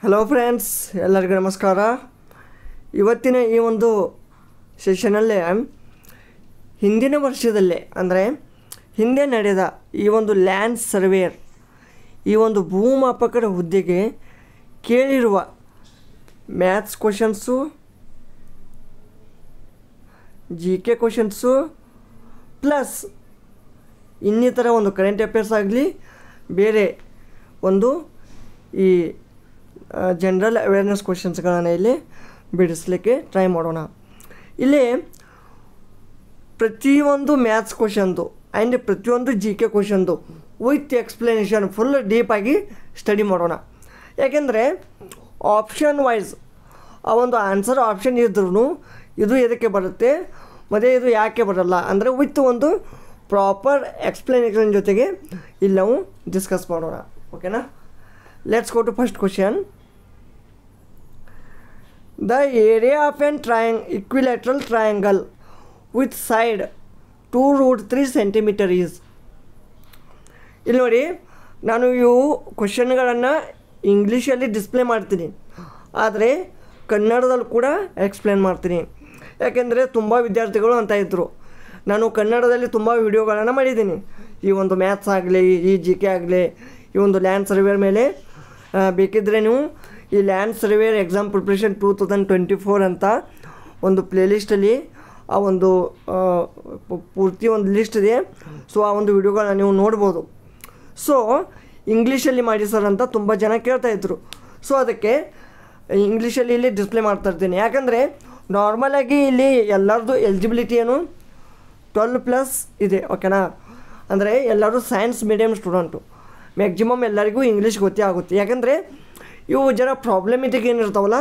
Hello friends, ಎಲ್ಲರಿಗೂ ನಮಸ್ಕಾರ. ಇವತ್ತಿನ ಈ ಒಂದು ಸೆಷನಲ್ಲೇ ಹಿಂದಿನ ವರ್ಷದಲ್ಲೇ ಅಂದರೆ ಹಿಂದೆ ನಡೆದ ಈ ಒಂದು ಲ್ಯಾಂಡ್ ಸರ್ವೇಯರ್ ಈ ಒಂದು ಭೂಮಾಪಕರ ಹುದ್ದೆಗೆ ಕೇಳಿರುವ maths questions, G K questions plus ಇನ್ನಿತರ ಒಂದು ಕರೆಂಟ್ ಅಫೇರ್ಸ್ ಆಗಲಿ ಬೇರೆ ಒಂದು ಈ ಜನರಲ್ ಅವೇರ್ನೆಸ್ ಕ್ವಶನ್ಸ್ಗಳನ್ನು ಇಲ್ಲಿ ಬಿಡಿಸಲಿಕ್ಕೆ ಟ್ರೈ ಮಾಡೋಣ. ಇಲ್ಲಿ ಪ್ರತಿಯೊಂದು ಮ್ಯಾಥ್ಸ್ ಕ್ವಶನ್ದು ಆ್ಯಂಡ್ ಪ್ರತಿಯೊಂದು ಜಿ ಕೆ ಕ್ವಶನ್ದು ವಿತ್ ಎಕ್ಸ್ಪ್ಲನೇಷನ್ ಫುಲ್ ಡೀಪಾಗಿ ಸ್ಟಡಿ ಮಾಡೋಣ. ಯಾಕೆಂದರೆ ಆಪ್ಷನ್ ವೈಸ್ ಆ ಒಂದು ಆನ್ಸರ್ ಆಪ್ಷನ್ ಇದ್ರೂ ಇದು ಎದಕ್ಕೆ ಬರುತ್ತೆ ಮತ್ತು ಇದು ಯಾಕೆ ಬರಲ್ಲ ಅಂದರೆ ವಿತ್ ಒಂದು ಪ್ರಾಪರ್ ಎಕ್ಸ್ಪ್ಲನೇಷನ್ ಜೊತೆಗೆ ಇಲ್ಲಿ ನಾವು ಡಿಸ್ಕಸ್ ಮಾಡೋಣ. ಓಕೆನಾ? Let's go to first question. The area of an equilateral triangle with side 2√3 cm is. ಇಲ್ಲಿ ನೋಡಿ, ನಾನು ಇವು ಕ್ವಶನ್ಗಳನ್ನು ಇಂಗ್ಲೀಷಲ್ಲಿ ಡಿಸ್ಪ್ಲೇ ಮಾಡ್ತೀನಿ, ಆದರೆ ಕನ್ನಡದಲ್ಲಿ ಕೂಡ ಎಕ್ಸ್ಪ್ಲೇನ್ ಮಾಡ್ತೀನಿ. ಯಾಕೆಂದರೆ ತುಂಬ ವಿದ್ಯಾರ್ಥಿಗಳು ಅಂತ ಇದ್ದರು, ನಾನು ಕನ್ನಡದಲ್ಲಿ ತುಂಬ ವಿಡಿಯೋಗಳನ್ನು ಮಾಡಿದ್ದೀನಿ. ಈ ಒಂದು ಮ್ಯಾಥ್ಸ್ ಆಗಲಿ, ಈ ಜಿ ಕೆ ಆಗಲಿ, ಈ ಒಂದು ಲ್ಯಾಂಡ್ ಸರ್ವೇರ್ ಮೇಲೆ ಬೇಕಿದ್ದರೆ ನೀವು ಈ ಲ್ಯಾಂಡ್ ಸರ್ವೇಯರ್ ಎಕ್ಸಾಮ್ ಪ್ರಿಪ್ರೇಷನ್ 2024 ಅಂತ ಒಂದು ಪ್ಲೇಲಿಸ್ಟಲ್ಲಿ ಆ ಒಂದು ಪೂರ್ತಿ ಒಂದು ಲಿಸ್ಟ್ ಇದೆ. ಸೊ ಆ ಒಂದು ವಿಡಿಯೋಗಳನ್ನ ನೀವು ನೋಡ್ಬೋದು. ಸೊ ಇಂಗ್ಲೀಷಲ್ಲಿ ಮಾಡಿ ಸರ್ ಅಂತ ತುಂಬ ಜನ ಕೇಳ್ತಾಯಿದ್ರು. ಸೊ ಅದಕ್ಕೆ ಇಂಗ್ಲೀಷಲ್ಲಿ ಇಲ್ಲಿ ಡಿಸ್ಪ್ಲೇ ಮಾಡ್ತಾಯಿರ್ತೀನಿ. ಯಾಕಂದರೆ ನಾರ್ಮಲಾಗಿ ಇಲ್ಲಿ ಎಲ್ಲರದ್ದು ಎಲಿಜಿಬಿಲಿಟಿ ಏನು 12+ ಇದೆ. ಓಕೆನಾ? ಅಂದರೆ ಎಲ್ಲರೂ ಸೈನ್ಸ್ ಮೀಡಿಯಮ್ ಸ್ಟೂಡೆಂಟು, ಮ್ಯಾಕ್ಸಿಮಮ್ ಎಲ್ಲರಿಗೂ ಇಂಗ್ಲೀಷ್ ಗೊತ್ತೇ ಆಗುತ್ತೆ. ಯಾಕಂದರೆ ಇವು ಜರ ಪ್ರಾಬ್ಲಮೆಟಿಕ್ ಏನಿರ್ತಾವಲ್ಲ,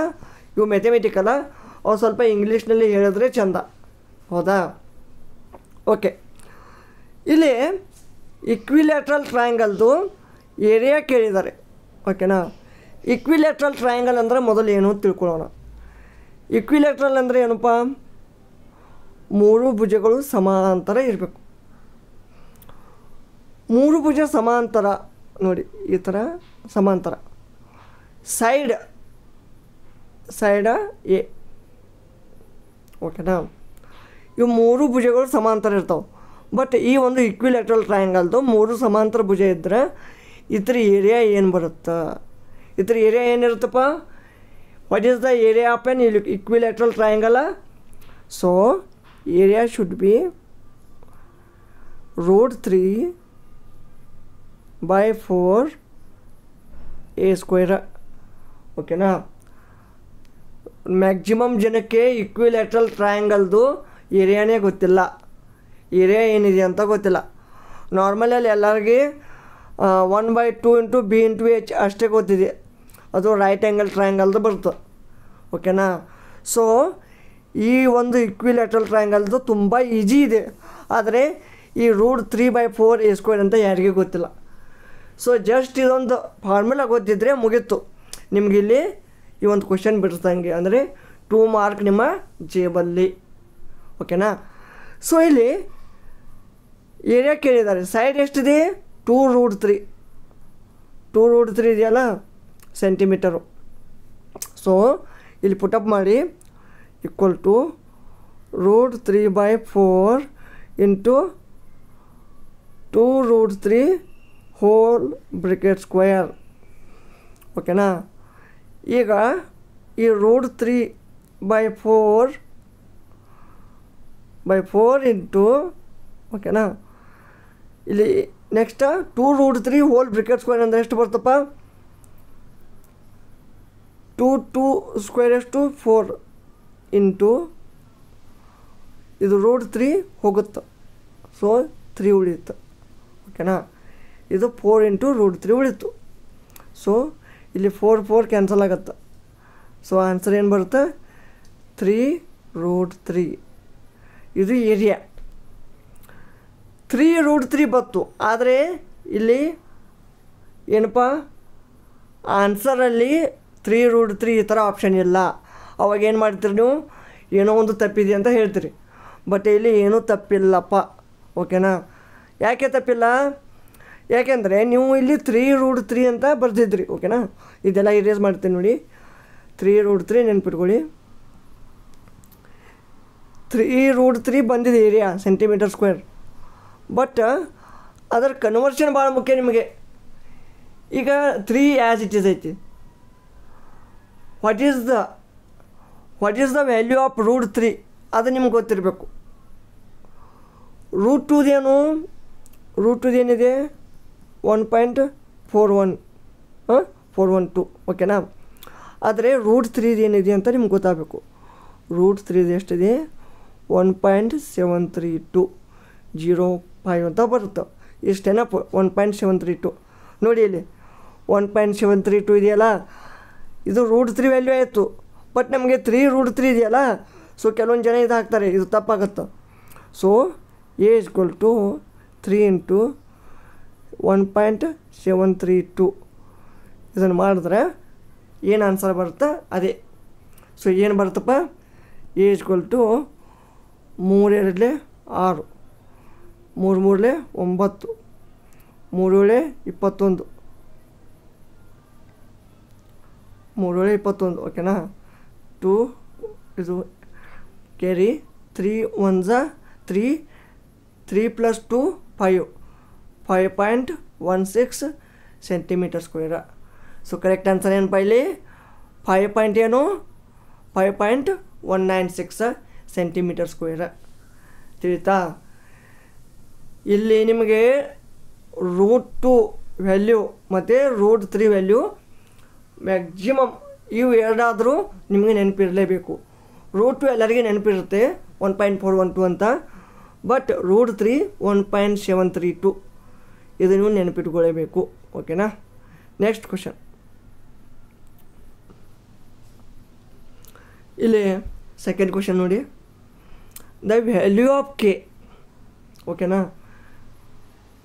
ಇವು ಮ್ಯಾಥಮೆಟಿಕಲ್ಲ, ಅವು ಸ್ವಲ್ಪ ಇಂಗ್ಲೀಷ್ನಲ್ಲಿ ಹೇಳಿದ್ರೆ ಚೆಂದ. ಹೌದಾ? ಓಕೆ. ಇಲ್ಲಿ ಇಕ್ವಿಲ್ಯಾಟ್ರಲ್ ಟ್ರಯಾಂಗಲ್ದು ಏರಿಯಾ ಕೇಳಿದ್ದಾರೆ. ಓಕೆನಾ? ಇಕ್ವಿಲ್ಯಾಟ್ರಲ್ ಟ್ರಯಾಂಗಲ್ ಅಂದರೆ ಮೊದಲು ಏನು ತಿಳ್ಕೊಳ್ಳೋಣ. ಇಕ್ವಿಲ್ಯಾಟ್ರಲ್ ಅಂದರೆ ಏನಪ್ಪ? 3 ಭುಜಗಳು ಸಮಾಂತರ ಇರಬೇಕು. 3 ಭುಜ ಸಮಾಂತರ ನೋಡಿ, ಈ ಥರ ಸಮಾಂತರ. ಸೈಡ ಎ. ಓಕೆನಾ? ಇವು 3 ಭುಜಗಳು ಸಮಾಂತರ ಇರ್ತಾವೆ. ಬಟ್ ಈ ಒಂದು ಇಕ್ವಿಲ್ಯಾಟ್ರಲ್ ಟ್ರಯಾಂಗಲ್ದು 3 ಸಮಾಂತರ ಭುಜ ಇದ್ದರೆ ಇದ್ರ ಏರಿಯಾ ಏನು ಬರುತ್ತೆ? ಇದ್ರ ಏರಿಯಾ ಏನಿರುತ್ತಪ್ಪ? What is the area of an equilateral triangle? So area should be √3/4 a². ಓಕೆನಾ? ಮ್ಯಾಕ್ಸಿಮಮ್ ಜನಕ್ಕೆ ಇಕ್ವಿಲ್ಯಾಟ್ರಲ್ ಟ್ರಯಾಂಗಲ್ದು ಏರಿಯಾನೇ ಗೊತ್ತಿಲ್ಲ, ಏರಿಯಾ ಏನಿದೆ ಅಂತ ಗೊತ್ತಿಲ್ಲ. ನಾರ್ಮಲಲ್ಲಿ ಎಲ್ಲರಿಗೆ 1/2 × b/h ಅಷ್ಟೇ ಗೊತ್ತಿದೆ. ಅದು ರೈಟ್ ಆ್ಯಂಗಲ್ ಟ್ರಯಾಂಗಲ್ದು ಬರುತ್ತೆ. ಓಕೆನಾ? ಸೊ ಈ ಒಂದು ಇಕ್ವಿಲ್ಯಾಟ್ರಲ್ ಟ್ರಯಾಂಗಲ್ದು ತುಂಬ ಈಜಿ ಇದೆ, ಆದರೆ ಈ √3/4 a² ಅಂತ ಯಾರಿಗೂ ಗೊತ್ತಿಲ್ಲ. ಸೊ ಜಸ್ಟ್ ಇದೊಂದು ಫಾರ್ಮುಲಾ ಗೊತ್ತಿದ್ದರೆ ಮುಗೀತು ನಿಮಗಿಲ್ಲಿ ಈ ಒಂದು ಕ್ವಶನ್ ಬಿಡಿಸ್ದಂಗೆ, ಅಂದರೆ 2 ಮಾರ್ಕ್ ನಿಮ್ಮ ಜೇಬಲ್ಲಿ. ಓಕೆನಾ? ಸೊ ಇಲ್ಲಿ ಏರಿಯಾ ಕೇಳಿದ್ದಾರೆ. ಸೈಡ್ ಎಷ್ಟಿದೆ? 2√3 ಇದೆಯಲ್ಲ ಸೆಂಟಿಮೀಟರು. ಸೊ ಇಲ್ಲಿ ಪುಟಪ್ ಮಾಡಿ equal to √3/4 × 2√3 whole bracket square. ಓಕೆನಾ? ಈಗ ಈ √3/4 ಇಂಟು, ಓಕೆನಾ, ಇಲ್ಲಿ ನೆಕ್ಸ್ಟ್ 2√3 ಹೋಲ್ ಬ್ರಾಕೆಟ್ ಸ್ಕ್ವೇರ್ ಅಂದರೆ ಎಷ್ಟು ಬರ್ತಪ್ಪ? 2² ಎಷ್ಟು? 4 ಇಂಟು ಇದು √3 ಹೋಗುತ್ತೆ. ಸೊ 3 ಉಳಿಯುತ್ತೆ. ಓಕೆನಾ? ಇದು 4 × √3 ಉಳಿತು. ಸೊ ಇಲ್ಲಿ 4 ಕ್ಯಾನ್ಸಲ್ ಆಗುತ್ತೆ. ಸೊ ಆನ್ಸರ್ ಏನು ಬರುತ್ತೆ? 3√3. ಇದು ಏರಿಯಾ. 3√3 ಬಂತು. ಆದರೆ ಇಲ್ಲಿ ಏನಪ್ಪ ಆನ್ಸರಲ್ಲಿ 3√3 ಈ ಥರ ಆಪ್ಷನ್ ಇಲ್ಲ. ಅವಾಗ ಏನು ಮಾಡ್ತೀರಿ ನೀವು? ಏನೋ ಒಂದು ತಪ್ಪಿದೆ ಅಂತ ಹೇಳ್ತೀರಿ. ಬಟ್ ಇಲ್ಲಿ ಏನೂ ತಪ್ಪಿಲ್ಲಪ್ಪ. ಓಕೆನಾ? ಯಾಕೆ ತಪ್ಪಿಲ್ಲ? ಯಾಕೆಂದರೆ ನೀವು ಇಲ್ಲಿ 3√3 ಅಂತ ಬರ್ತಿದ್ರಿ. ಓಕೆನಾ, ಇದೆಲ್ಲ ಇರೇಸ್ ಮಾಡ್ತೀನಿ ನೋಡಿ. 3√3 ನೆನ್ಪಿಟ್ಕೊಳ್ಳಿ. 3√3 ಬಂದಿದೆ ಏರಿಯಾ ಸೆಂಟಿಮೀಟರ್ ಸ್ಕ್ವೇರ್. ಬಟ್ ಅದರ ಕನ್ವರ್ಷನ್ ಭಾಳ ಮುಖ್ಯ ನಿಮಗೆ. ಈಗ 3 ಆ್ಯಸ್ ಇಟ್ ಈಸ್ ಐತಿ. What is the value of √3 ಅದು ನಿಮ್ಗೆ ಗೊತ್ತಿರಬೇಕು. √2 ಏನು? √2 ಏನಿದೆ? 1.41 412. ಓಕೆನಾ, ಆದರೆ √3 ಏನಿದೆ ಅಂತ ನಿಮ್ಗೆ ಗೊತ್ತಾಗಬೇಕು. √3 ಎಷ್ಟಿದೆ? 1.7320 ಅಂತ ಬರುತ್ತೆ. ಇಷ್ಟೇನ 1.732 ನೋಡಿ ಇಲ್ಲಿ 1.732 ಇದೆಯಲ್ಲ, ಇದು √3 ವ್ಯಾಲ್ಯೂ ಆಯಿತು. ಬಟ್ ನಮಗೆ 3√3 ಇದೆಯಲ್ಲ, ಸೊ ಕೆಲವೊಂದು ಜನ ಇದು ಹಾಕ್ತಾರೆ, ಇದು ತಪ್ಪಾಗುತ್ತೆ. ಸೊ A = 3 × 1.732 ಇದನ್ನು ಮಾಡಿದ್ರೆ ಏನು ಆನ್ಸರ್ ಬರುತ್ತೆ ಅದೇ. ಸೊ ಏನು ಬರುತ್ತಪ್ಪ? A = 3 2 6 3 3 9 3 7 21 3 7 21. ಓಕೆನಾ, 2 ಇದು carry 3 1 3 3 + 2 5 5.16 centimetre square. So correct answer ಏನಪ್ಪ ಇಲ್ಲಿ? 5.196 ಸೆಂಟಿಮೀಟರ್ ಸ್ಕ್ವೇರ್. ತಿಳಿತಾ? ಇಲ್ಲಿ ನಿಮಗೆ √2 ವ್ಯಾಲ್ಯೂ ಮತ್ತು √3 ವ್ಯಾಲ್ಯೂ ಮ್ಯಾಕ್ಸಿಮಮ್ ಇವು ಎರಡಾದರೂ ನಿಮಗೆ ನೆನಪಿರಲೇಬೇಕು. √2 ಎಲ್ಲರಿಗೆ ನೆನಪಿರುತ್ತೆ 1.412 ಅಂತ. ಬಟ್ √3 1.732 ಇದು ನೀವು ನೆನಪಿಟ್ಕೊಳ್ಳೇಬೇಕು. ಓಕೆನಾ, ನೆಕ್ಸ್ಟ್ ಕ್ವಶನ್. ಇಲ್ಲಿ ಸೆಕೆಂಡ್ ಕ್ವಶನ್ ನೋಡಿ. The value of K. ಓಕೆನಾ,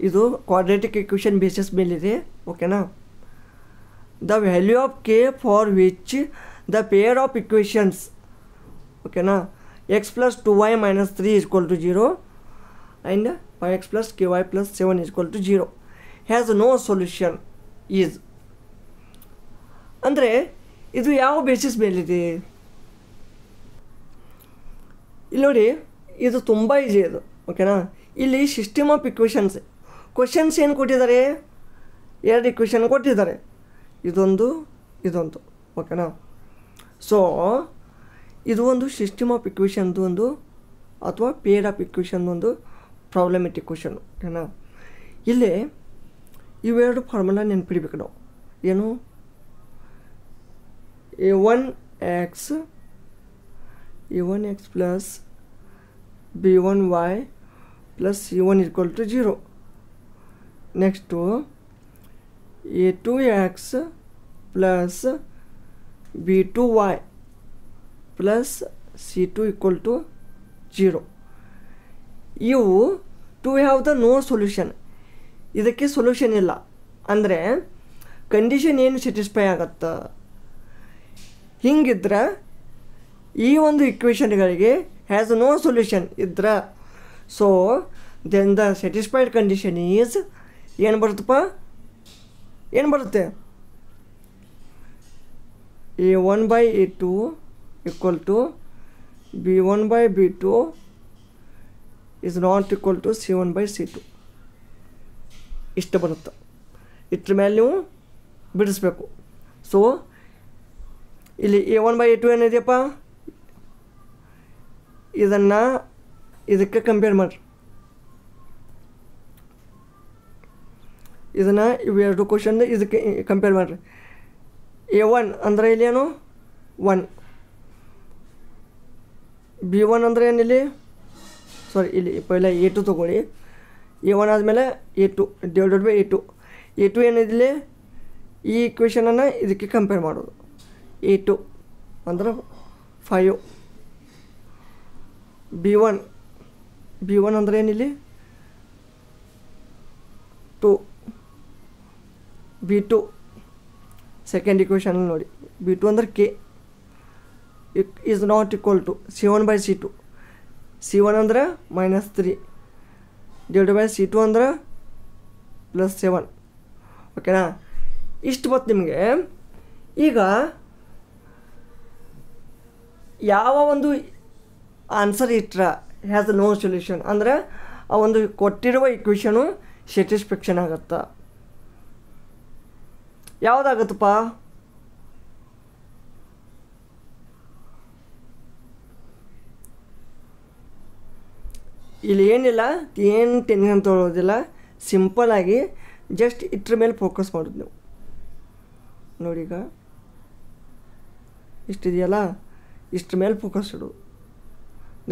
ಇದು ಕ್ವಾಡ್ರೇಟಿಕ್ ಇಕ್ವೇಷನ್ ಬೇಸಿಸ್ ಮೇಲಿದೆ. ಓಕೆನಾ, the value of K for which the pair of equations ಓಕೆನಾ x + 2y - 3 = 0 and 5x + ky + 7 = 0 has no solution is. ಅಂದರೆ ಇದು ಯಾವ ಬೇಸಿಸ್ ಮೇಲಿದೆ? ಇಲ್ಲಿ ನೋಡಿ, ಇದು ತುಂಬ ಈಸಿ ಇದು. ಓಕೆನಾ, ಇಲ್ಲಿ ಸಿಸ್ಟಮ್ ಆಫ್ ಇಕ್ವೇಷನ್ಸ್ ಕ್ವಶನ್ಸ್ ಏನು ಕೊಟ್ಟಿದ್ದಾರೆ? 2 ಇಕ್ವೇಷನ್ ಕೊಟ್ಟಿದ್ದಾರೆ, ಇದೊಂದು ಇದೊಂದು. ಓಕೆನಾ, ಸೊ ಇದು ಒಂದು ಸಿಸ್ಟಮ್ ಆಫ್ ಇಕ್ವೇಷನ್ದು ಒಂದು ಅಥವಾ ಪೇರ್ ಆಫ್ ಇಕ್ವೇಷನ್ ಒಂದು ಪ್ರಾಬ್ಲಮೆಟಿಕ್ ಕ್ವಶನ್. ಓಕೆನಾ, ಇಲ್ಲಿ ಇವೆರಡು ಫಾರ್ಮುಲಾ ನೆನ್ಪಿಡ್ಬೇಕು ನಾವು. ಏನು? a1x + b1y + c1 = 0. Next a2x + b2y + c2 = 0. ಇವು to have the no solution. ಇದಕ್ಕೆ ಸೊಲ್ಯೂಷನ್ ಇಲ್ಲ ಅಂದರೆ ಕಂಡೀಷನ್ ಏನು ಸ್ಯಾಟಿಸ್ಫೈ ಆಗತ್ತೆ? ಹಿಂಗಿದ್ರೆ ಈ ಒಂದು ಇಕ್ವೇಷನ್ಗಳಿಗೆ ಹ್ಯಾಸ್ ನೋ ಸೊಲ್ಯೂಷನ್ ಇದ್ರೆ, so then the satisfied condition is ಏನು ಬರುತ್ತಪ್ಪ? ಏನು ಬರುತ್ತೆ? a1/a2 = b1/b2 is not equal to c1/c2. ಇಷ್ಟು ಬರುತ್ತೆ. ಇದ್ರ ಮೇಲೆ ನೀವು ಬಿಡಿಸ್ಬೇಕು. ಸೊ ಇಲ್ಲಿ a1/a2 ಏನಿದೆಯಪ್ಪ, ಇದನ್ನು ಇದಕ್ಕೆ ಕಂಪೇರ್ ಮಾಡಿರಿ. ಇದನ್ನು ಇವೆರಡು ಕ್ವಶನ್ ಇದಕ್ಕೆ ಕಂಪೇರ್ ಮಾಡಿರಿ. a1 ಅಂದರೆ ಇಲ್ಲಿ ಏನು? 1. b1 ಅಂದರೆ ಏನಿಲ್ಲಿ? ಸಾರಿ, ಇಲ್ಲಿ ಪೈಲ a2 ತೊಗೊಳ್ಳಿ. a1 ಆದಮೇಲೆ a2 / a2. a2 ಏನಿದಿಲ್ಲಿ? ಈ ಇಕ್ವೇಷನನ್ನು ಇದಕ್ಕೆ ಕಂಪೇರ್ ಮಾಡೋದು. a2 ಅಂದ್ರೆ 5. b1 ಅಂದರೆ ಏನಿಲ್ಲಿ? 2. b2 ಸೆಕೆಂಡ್ ಇಕ್ವೇಷನಲ್ಲಿ ನೋಡಿ, b2 ಅಂದರೆ k is not equal to c1/c2. c1 ಅಂದರೆ -3 / c2 ಅಂದರೆ ಪ್ಲಸ್ 7 ಓಕೆನಾ. ಇಷ್ಟು ಬತ್ತು ನಿಮಗೆ. ಈಗ ಯಾವ ಒಂದು ಆನ್ಸರ್ ಇಟ್ರ ಹ್ಯಾಸ್ ನೋ ಸೊಲ್ಯೂಷನ್ ಅಂದರೆ ಆ ಒಂದು ಕೊಟ್ಟಿರುವ ಇಕ್ವೇಷನು ಸ್ಯಾಟಿಸ್ಫ್ಯಾಕ್ಷನ್ ಆಗುತ್ತಾ? ಯಾವುದಾಗುತ್ತಪ್ಪ? ಇಲ್ಲಿ ಏನಿಲ್ಲ, ಏನು ಟೆನ್ಷನ್ ತೊಗೊಳ್ಳೋದಿಲ್ಲ, ಸಿಂಪಲ್ಲಾಗಿ ಜಸ್ಟ್ ಇದ್ರ ಮೇಲೆ ಫೋಕಸ್ ಮಾಡೋದು ನೀವು. ನೋಡಿ ಈಗ ಇಷ್ಟಿದೆಯಲ್ಲ, ಇಷ್ಟ್ರ ಮೇಲೆ ಫೋಕಸ್ ಇಡು,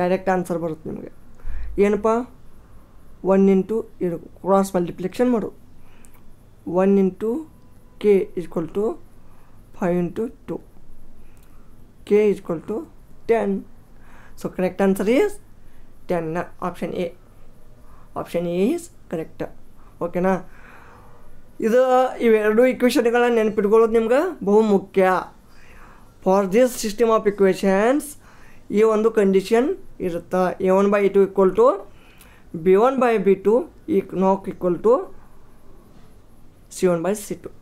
ಡೈರೆಕ್ಟ್ ಆನ್ಸರ್ ಬರುತ್ತೆ ನಿಮಗೆ. ಏನಪ್ಪ? 1 ಇಂಟು ಇದು ಕ್ರಾಸ್ ಮಲ್ಟಿಪ್ಲಿಕೇಶನ್ ಮಾಡು. 1 into K equal to 5 into 2, K equal to 10. So correct answer is 10. Option A. Option A is correct. ಓಕೆನಾ. ಇದು ಇವೆರಡು ಇಕ್ವೇಷನ್ಗಳನ್ನ ನೆನಪಿಟ್ಕೊಳ್ಳೋದು ನಿಮ್ಗೆ ಬಹು ಮುಖ್ಯ. For this system of equations ಈ ಒಂದು ಕಂಡೀಷನ್ ಇರುತ್ತೆ. a1/a2 equal to b1/b2 not equal to c1/c2.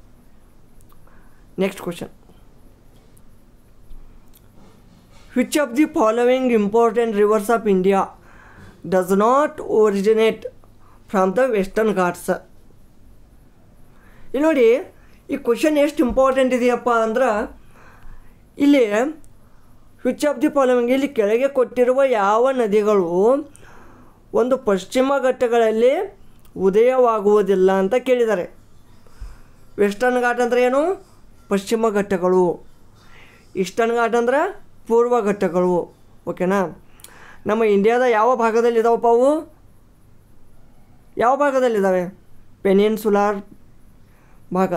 Next question. Which of the following important rivers of India does not originate from the Western Ghats? ಇಲ್ಲಿ ನೋಡಿ, ಈ ಕ್ವಶನ್ ಎಷ್ಟು important ಇದೆಯಪ್ಪ ಅಂದ್ರೆ, ಇಲ್ಲಿ ವಿಚ್ ಆಫ್ ದಿ ಫಾಲೋವಿಂಗ್, ಇಲ್ಲಿ ಕೆಳಗೆ ಕೊಟ್ಟಿರುವ ಯಾವ ನದಿಗಳು ಒಂದು ಪಶ್ಚಿಮ ಘಟ್ಟಗಳಲ್ಲಿ ಉದಯವಾಗುವುದಿಲ್ಲ ಅಂತ ಕೇಳಿದ್ದಾರೆ. ವೆಸ್ಟರ್ನ್ ಘಾಟ್ ಅಂದರೆ ಏನು? ಪಶ್ಚಿಮ ಘಟ್ಟಗಳು. ಈಸ್ಟರ್ನ್ ಘಾಟ್ ಅಂದ್ರೆ ಪೂರ್ವ ಘಟ್ಟಗಳು. ಓಕೆನಾ. ನಮ್ಮ ಇಂಡಿಯಾದ ಯಾವ ಭಾಗದಲ್ಲಿದ್ದಾವಪ್ಪ ಅವು? ಯಾವ ಭಾಗದಲ್ಲಿದ್ದಾವೆ? ಪೆನಿನ್ಸುಲಾರ್ ಭಾಗ.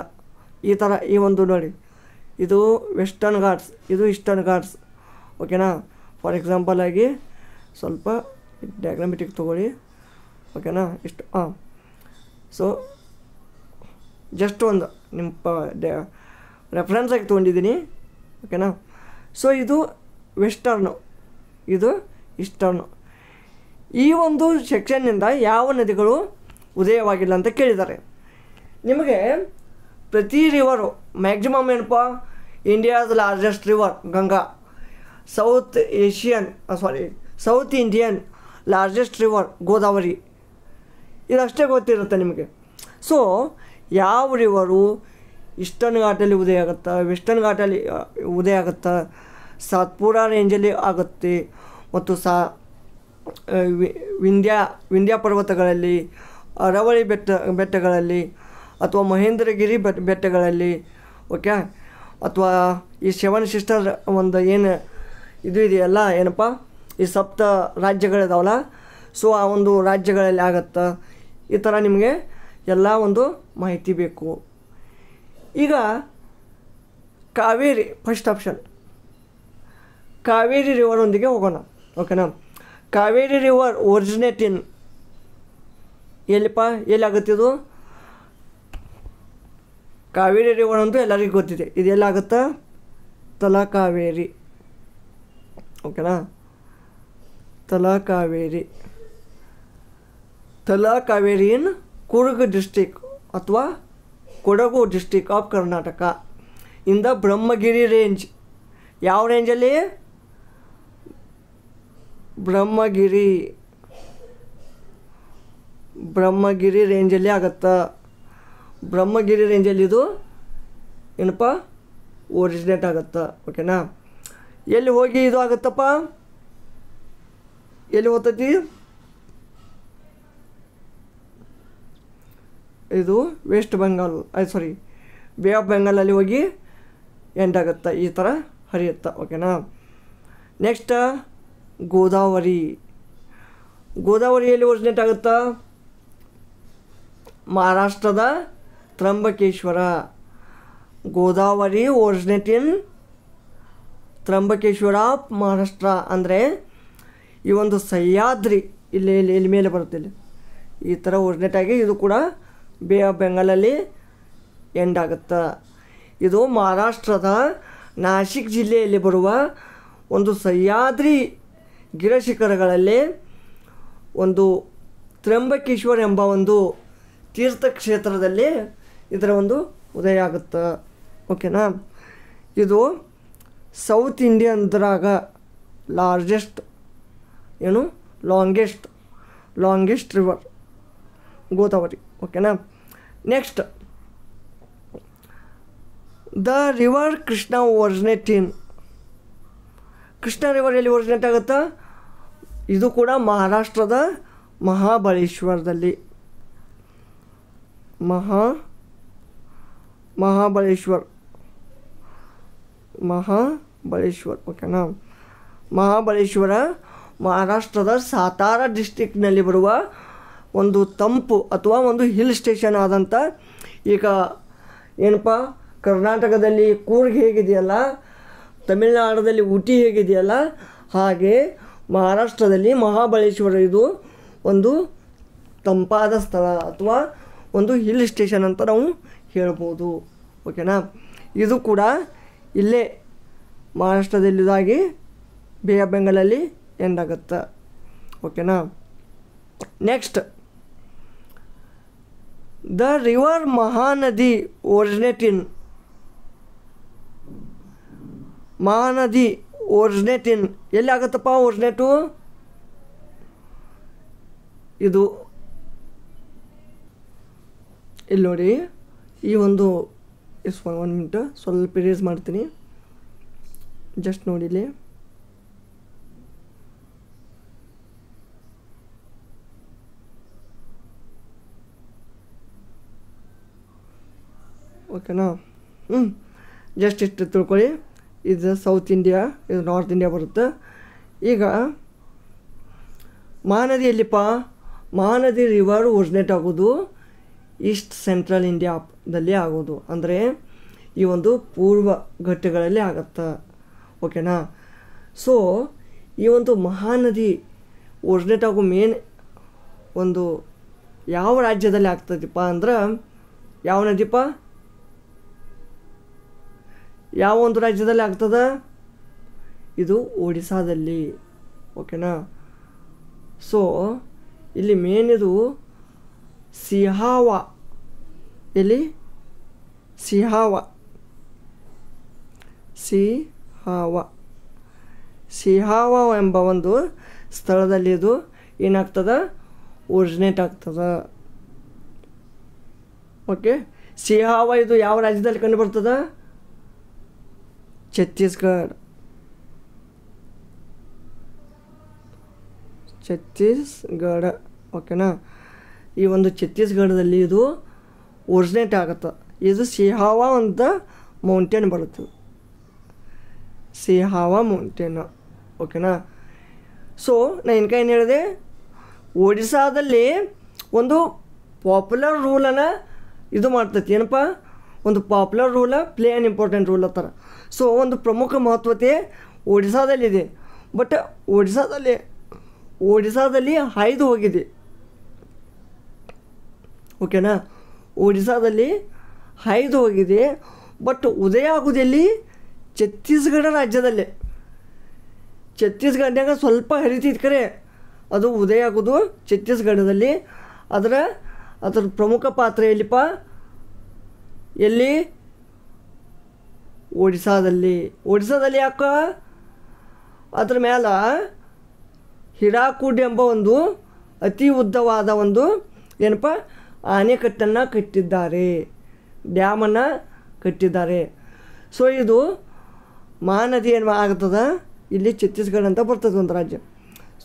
ಈ ಥರ ಈ ಒಂದು ನೋಡಿ, ಇದು ವೆಸ್ಟರ್ನ್ ಘಾಟ್ಸ್, ಇದು ಈಸ್ಟರ್ನ್ ಘಾಟ್ಸ್. ಓಕೆನಾ. ಫಾರ್ ಎಕ್ಸಾಂಪಲ್ ಆಗಿ ಸ್ವಲ್ಪ ಡಯಾಗ್ರಾಮೆಟಿಕ್ ತೊಗೊಳ್ಳಿ. ಓಕೆನಾ. ಇಷ್ಟು ಸೊ ಜಸ್ಟ್ ಒಂದು ನಿಮ್ಮ ರೆಫರೆನ್ಸ್ ಆಗಿ ತೊಗೊಂಡಿದ್ದೀನಿ. ಓಕೆನಾ. ಸೊ ಇದು ವೆಸ್ಟರ್ನು, ಇದು ಈಸ್ಟರ್ನು. ಈ ಒಂದು ಸೆಕ್ಷನ್ನಿಂದ ಯಾವ ನದಿಗಳು ಉದಯವಾಗಿಲ್ಲ ಅಂತ ಕೇಳಿದ್ದಾರೆ. ನಿಮಗೆ ಪ್ರತಿ ರಿವರು ಮ್ಯಾಕ್ಸಿಮಮ್ ಏನಪ್ಪ? ಇಂಡಿಯಾದ largest river Ganga, south Indian largest river Godavari, ಇದಷ್ಟೇ ಗೊತ್ತಿರುತ್ತೆ ನಿಮಗೆ. ಸೊ ಯಾವ ರಿವರು ಈಸ್ಟರ್ನ್ ಘಾಟಲ್ಲಿ ಉದಯ ಆಗುತ್ತಾ, ವೆಸ್ಟರ್ನ್ ಘಾಟಲ್ಲಿ ಉದಯ ಆಗುತ್ತಾ, ಸಾತ್ಪುರ ರೇಂಜಲ್ಲಿ ಆಗುತ್ತೆ, ಮತ್ತು ವಿಂಧ್ಯ ಪರ್ವತಗಳಲ್ಲಿ, ಅರವಳಿ ಬೆಟ್ಟಗಳಲ್ಲಿ, ಅಥವಾ ಮಹೇಂದ್ರಗಿರಿ ಬೆಟ್ಟಗಳಲ್ಲಿ. ಓಕೆ. ಅಥವಾ ಈ 7 ಸಿಸ್ಟರ್ ಒಂದು ಏನು ಇದು ಇದೆಯಲ್ಲ, ಏನಪ್ಪ ಈ 7 ರಾಜ್ಯಗಳಿದಾವಲ್ಲ, ಸೊ ಆ ಒಂದು ರಾಜ್ಯಗಳಲ್ಲಿ ಆಗುತ್ತಾ, ಈ ಥರ ನಿಮಗೆ ಎಲ್ಲ ಒಂದು ಮಾಹಿತಿ ಬೇಕು. ಈಗ ಕಾವೇರಿ ಫಸ್ಟ್ ಆಪ್ಷನ್, ಕಾವೇರಿ ರಿವರೊಂದಿಗೆ ಹೋಗೋಣ. ಓಕೆನಾ. ಕಾವೇರಿ ರಿವರ್ ಒರಿಜಿನೇಟ್ ಇನ್ ಎಲ್ಲಿಪ್ಪ? ಎಲ್ಲಾಗುತ್ತಿದು? ಕಾವೇರಿ ರಿವರ್ ಅಂತೂ ಎಲ್ಲರಿಗೂ ಗೊತ್ತಿದೆ. ಇದು ಎಲ್ಲಾಗುತ್ತಾ? ತಲಕಾವೇರಿ. ಓಕೆನಾ. ತಲಕಾವೇರಿ ಇನ್ ಕೂರ್ಗ್ ಡಿಸ್ಟ್ರಿಕ್ಟ್ ಅಥವಾ Kodagu district of Karnataka in the Brahmagiri range. ಯಾವ ರೇಂಜಲ್ಲಿ? ಬ್ರಹ್ಮಗಿರಿ ರೇಂಜಲ್ಲಿ ಆಗುತ್ತಾ. ಬ್ರಹ್ಮಗಿರಿ ರೇಂಜಲ್ಲಿ ಇದು ಏನಪ್ಪ ಒರಿಜಿನೇಟ್ ಆಗುತ್ತಾ. ಓಕೆನಾ. ಎಲ್ಲಿ ಹೋಗಿ ಇದು ಆಗುತ್ತಪ್ಪ? ಎಲ್ಲಿ ಹೋಗ್ತೈತಿ ಇದು? ವೆಸ್ಟ್ ಬೆಂಗಾಲ್, ಬೇ ಆಫ್ ಬೆಂಗಾಲಲ್ಲಿ ಹೋಗಿ ಎಂಡ್ ಆಗುತ್ತಾ, ಈ ಥರ ಹರಿಯುತ್ತಾ. ಓಕೆನಾ. ನೆಕ್ಸ್ಟ್ ಗೋದಾವರಿಯಲ್ಲಿ ಒರಿಜಿನೇಟ್ ಆಗುತ್ತಾ? ಮಹಾರಾಷ್ಟ್ರದ Trimbakeshwar. Godavari originate in Trimbakeshwar of Maharashtra. ಅಂದರೆ ಈ ಒಂದು ಸಹ್ಯಾದ್ರಿ ಇಲ್ಲಿ ಮೇಲೆ ಬರುತ್ತೆ, ಇಲ್ಲಿ ಈ ಥರ ಒರಿಜಿನೇಟ್ ಆಗಿ ಇದು ಕೂಡ ಬೇ ಆಫ್ ಬೆಂಗಾಲಲ್ಲಿ ಎಂಡ್ ಆಗುತ್ತಾ. ಇದು ಮಹಾರಾಷ್ಟ್ರದ ನಾಸಿಕ್ ಜಿಲ್ಲೆಯಲ್ಲಿ ಬರುವ ಒಂದು ಸಹ್ಯಾದ್ರಿ ಗಿರಿಶಿಖರಗಳಲ್ಲಿ ಒಂದು ತ್ರಂಬಕೇಶ್ವರ ಎಂಬ ಒಂದು ತೀರ್ಥಕ್ಷೇತ್ರದಲ್ಲಿ ಇದರ ಒಂದು ಉದಯ ಆಗುತ್ತೆ. ಓಕೆನಾ. ಇದು ಸೌತ್ ಇಂಡಿಯನ್ದ್ರಾಗ ಲಾರ್ಜೆಸ್ಟ್ ಲಾಂಗೆಸ್ಟ್ ರಿವರ್ ಗೋದಾವರಿ. ಓಕೆನಾ. Next, the river Krishna originate in. Krishna river ಎಲ್ಲಿ ಒರಿಜಿನೇಟ್ ಆಗುತ್ತಾ? ಇದು ಕೂಡ ಮಹಾರಾಷ್ಟ್ರದ ಮಹಾಬಳೇಶ್ವರದಲ್ಲಿ. ಮಹಾಬಳೇಶ್ವರ್. ಓಕೆನಾ. ಮಹಾಬಳೇಶ್ವರ ಮಹಾರಾಷ್ಟ್ರದ ಸಾತಾರಾ ಡಿಸ್ಟ್ರಿಕ್ಟ್ನಲ್ಲಿ ಬರುವ ಒಂದು ತಂಪು ಅಥವಾ ಒಂದು ಹಿಲ್ ಸ್ಟೇಷನ್ ಆದಂಥ, ಈಗ ಏನಪ್ಪ ಕರ್ನಾಟಕದಲ್ಲಿ ಕೂರ್ಗ್ ಹೇಗಿದೆಯಲ್ಲ, ತಮಿಳುನಾಡಲ್ಲಿ ಊಟಿ ಹೇಗಿದೆಯಲ್ಲ, ಹಾಗೆ ಮಹಾರಾಷ್ಟ್ರದಲ್ಲಿ ಮಹಾಬಳೇಶ್ವರ ಇದು ಒಂದು ತಂಪಾದ ಸ್ಥಳ ಅಥವಾ ಒಂದು ಹಿಲ್ ಸ್ಟೇಷನ್ ಅಂತ ನಾವು ಹೇಳ್ಬೋದು. ಓಕೆನಾ. ಇದು ಕೂಡ ಇಲ್ಲೇ ಮಹಾರಾಷ್ಟ್ರದಲ್ಲಿದಾಗಿ ಬೇ ಆಫ್ ಬೆಂಗಾಲಲ್ಲಿ ಎಂಡ್ ಆಗುತ್ತೆ. ಓಕೆನಾ. Next, the river Mahanadi originate in. Mahanadi originate in ಎಲ್ಲಿ ಆಗುತ್ತಪ್ಪ ಒರಿಜಿನೇಟು? ಇದು ಇಲ್ಲಿ ನೋಡಿ, ಈ ಒಂದು 1 ಮಿನಿಟ್ ಸ್ವಲ್ಪ ರೇಸ್ ಮಾಡ್ತೀನಿ, ಜಸ್ಟ್ ನೋಡಿಲಿ. ಓಕೆನಾ. ಜಸ್ಟ್ ಇಷ್ಟು ತಿಳ್ಕೊಳ್ಳಿ. ಇದು ಸೌತ್ ಇಂಡಿಯಾ, ಇದು ನಾರ್ತ್ ಇಂಡಿಯಾ ಬರುತ್ತೆ. ಈಗ ಮಹಾನದಿ ಎಲ್ಲಿಪ್ಪ? ಮಹಾನದಿ ರಿವರ್ ಒರಿಜಿನೇಟ್ ಆಗೋದು ಈಸ್ಟ್ ಸೆಂಟ್ರಲ್ ಇಂಡಿಯಾದಲ್ಲಿ ಆಗೋದು, ಅಂದರೆ ಈ ಒಂದು ಪೂರ್ವ ಘಟ್ಟಗಳಲ್ಲಿ ಆಗುತ್ತೆ. ಓಕೆನಾ. ಸೊ ಈ ಒಂದು ಮಹಾನದಿ ಒರಿಜಿನೇಟ್ ಆಗೋ ಮೇನ್ ಒಂದು ಯಾವ ರಾಜ್ಯದಲ್ಲಿ ಆಗ್ತದಪ್ಪ ಅಂದ್ರೆ, ಯಾವ ನದಿಪ್ಪ? ಯಾವ ಒಂದು ರಾಜ್ಯದಲ್ಲಿ ಆಗ್ತದೆ? ಇದು ಒಡಿಸ್ಸಾದಲ್ಲಿ. ಓಕೆನಾ. ಸೊ ಇಲ್ಲಿ ಮೇನ್ ಇದು ಸಿಹಾವಾ. ಎಲ್ಲಿ? ಸಿಹಾವಾ ಎಂಬ ಒಂದು ಸ್ಥಳದಲ್ಲಿ ಇದು ಏನಾಗ್ತದೆ? ಒರಿಜಿನೇಟ್ ಆಗ್ತದೆ. ಓಕೆ. ಸಿಹಾವಾ ಇದು ಯಾವ ರಾಜ್ಯದಲ್ಲಿ ಕಂಡು ಬರ್ತದೆ? ಛತ್ತೀಸ್ಗಢ. ಓಕೆನಾ. ಈ ಒಂದು ಛತ್ತೀಸ್ಗಢದಲ್ಲಿ ಇದು ಒರಿಜಿನೇಟ್ ಆಗುತ್ತೆ. ಇದು ಸಿಹಾವಾ ಅಂತ ಮೌಂಟೇನ್ ಬರುತ್ತೆ, ಸಿಹಾವಾ ಮೌಂಟೇನ್. ಓಕೆನಾ. ಸೊ ನಾನು ಇನ್ಕ ಏನು ಹೇಳಿದೆ, ಒಡಿಸ್ಸಾದಲ್ಲಿ ಒಂದು ಪಾಪ್ಯುಲರ್ ರೂಲನ್ನು ಇದು ಮಾಡ್ತೈತಿ. ಏನಪ್ಪ? ಒಂದು popular ರೂಲ play an important rule ಆ ಥರ. ಸೊ ಒಂದು ಪ್ರಮುಖ ಮಹತ್ವತೆ ಒಡಿಸ್ಸಾದಲ್ಲಿದೆ. ಬಟ್ ಒಡಿಸ್ಸಾದಲ್ಲಿ ಹಾಯ್ದು ಹೋಗಿದೆ. ಓಕೆನಾ. ಒಡಿಸ್ಸಾದಲ್ಲಿ ಹಾಯ್ದು ಹೋಗಿದೆ. ಬಟ್ ಉದಯ ಆಗೋದೆಲ್ಲಿ? ಛತ್ತೀಸ್ಗಢ ರಾಜ್ಯದಲ್ಲೇ. ಛತ್ತೀಸ್ಗಢನಾಗ ಸ್ವಲ್ಪ ಹರಿತೈತೆ ಕರೆ, ಅದು ಉದಯ ಆಗೋದು ಛತ್ತೀಸ್ಗಢದಲ್ಲಿ. ಅದರ ಪ್ರಮುಖ ಪಾತ್ರ ಎಲ್ಲಿಪ್ಪ? ಎಲ್ಲಿ? ಒಡಿಸ್ಸಾದಲ್ಲಿ ಯಾಕ? ಅದ್ರ ಮೇಲೆ ಹಿರಾಕುಡ್ ಎಂಬ ಒಂದು ಅತಿ ಉದ್ದವಾದ ಒಂದು ಏನಪ್ಪ ಆಣೆಕಟ್ಟನ್ನು ಕಟ್ಟಿದ್ದಾರೆ, ಡ್ಯಾಮನ್ನು ಕಟ್ಟಿದ್ದಾರೆ. ಸೊ ಇದು ಮಹಾನದಿ ಏನು ಆಗ್ತದೆ ಇಲ್ಲಿ ಛತ್ತೀಸ್ಗಢ ಅಂತ ಬರ್ತದೆ ಒಂದು ರಾಜ್ಯ.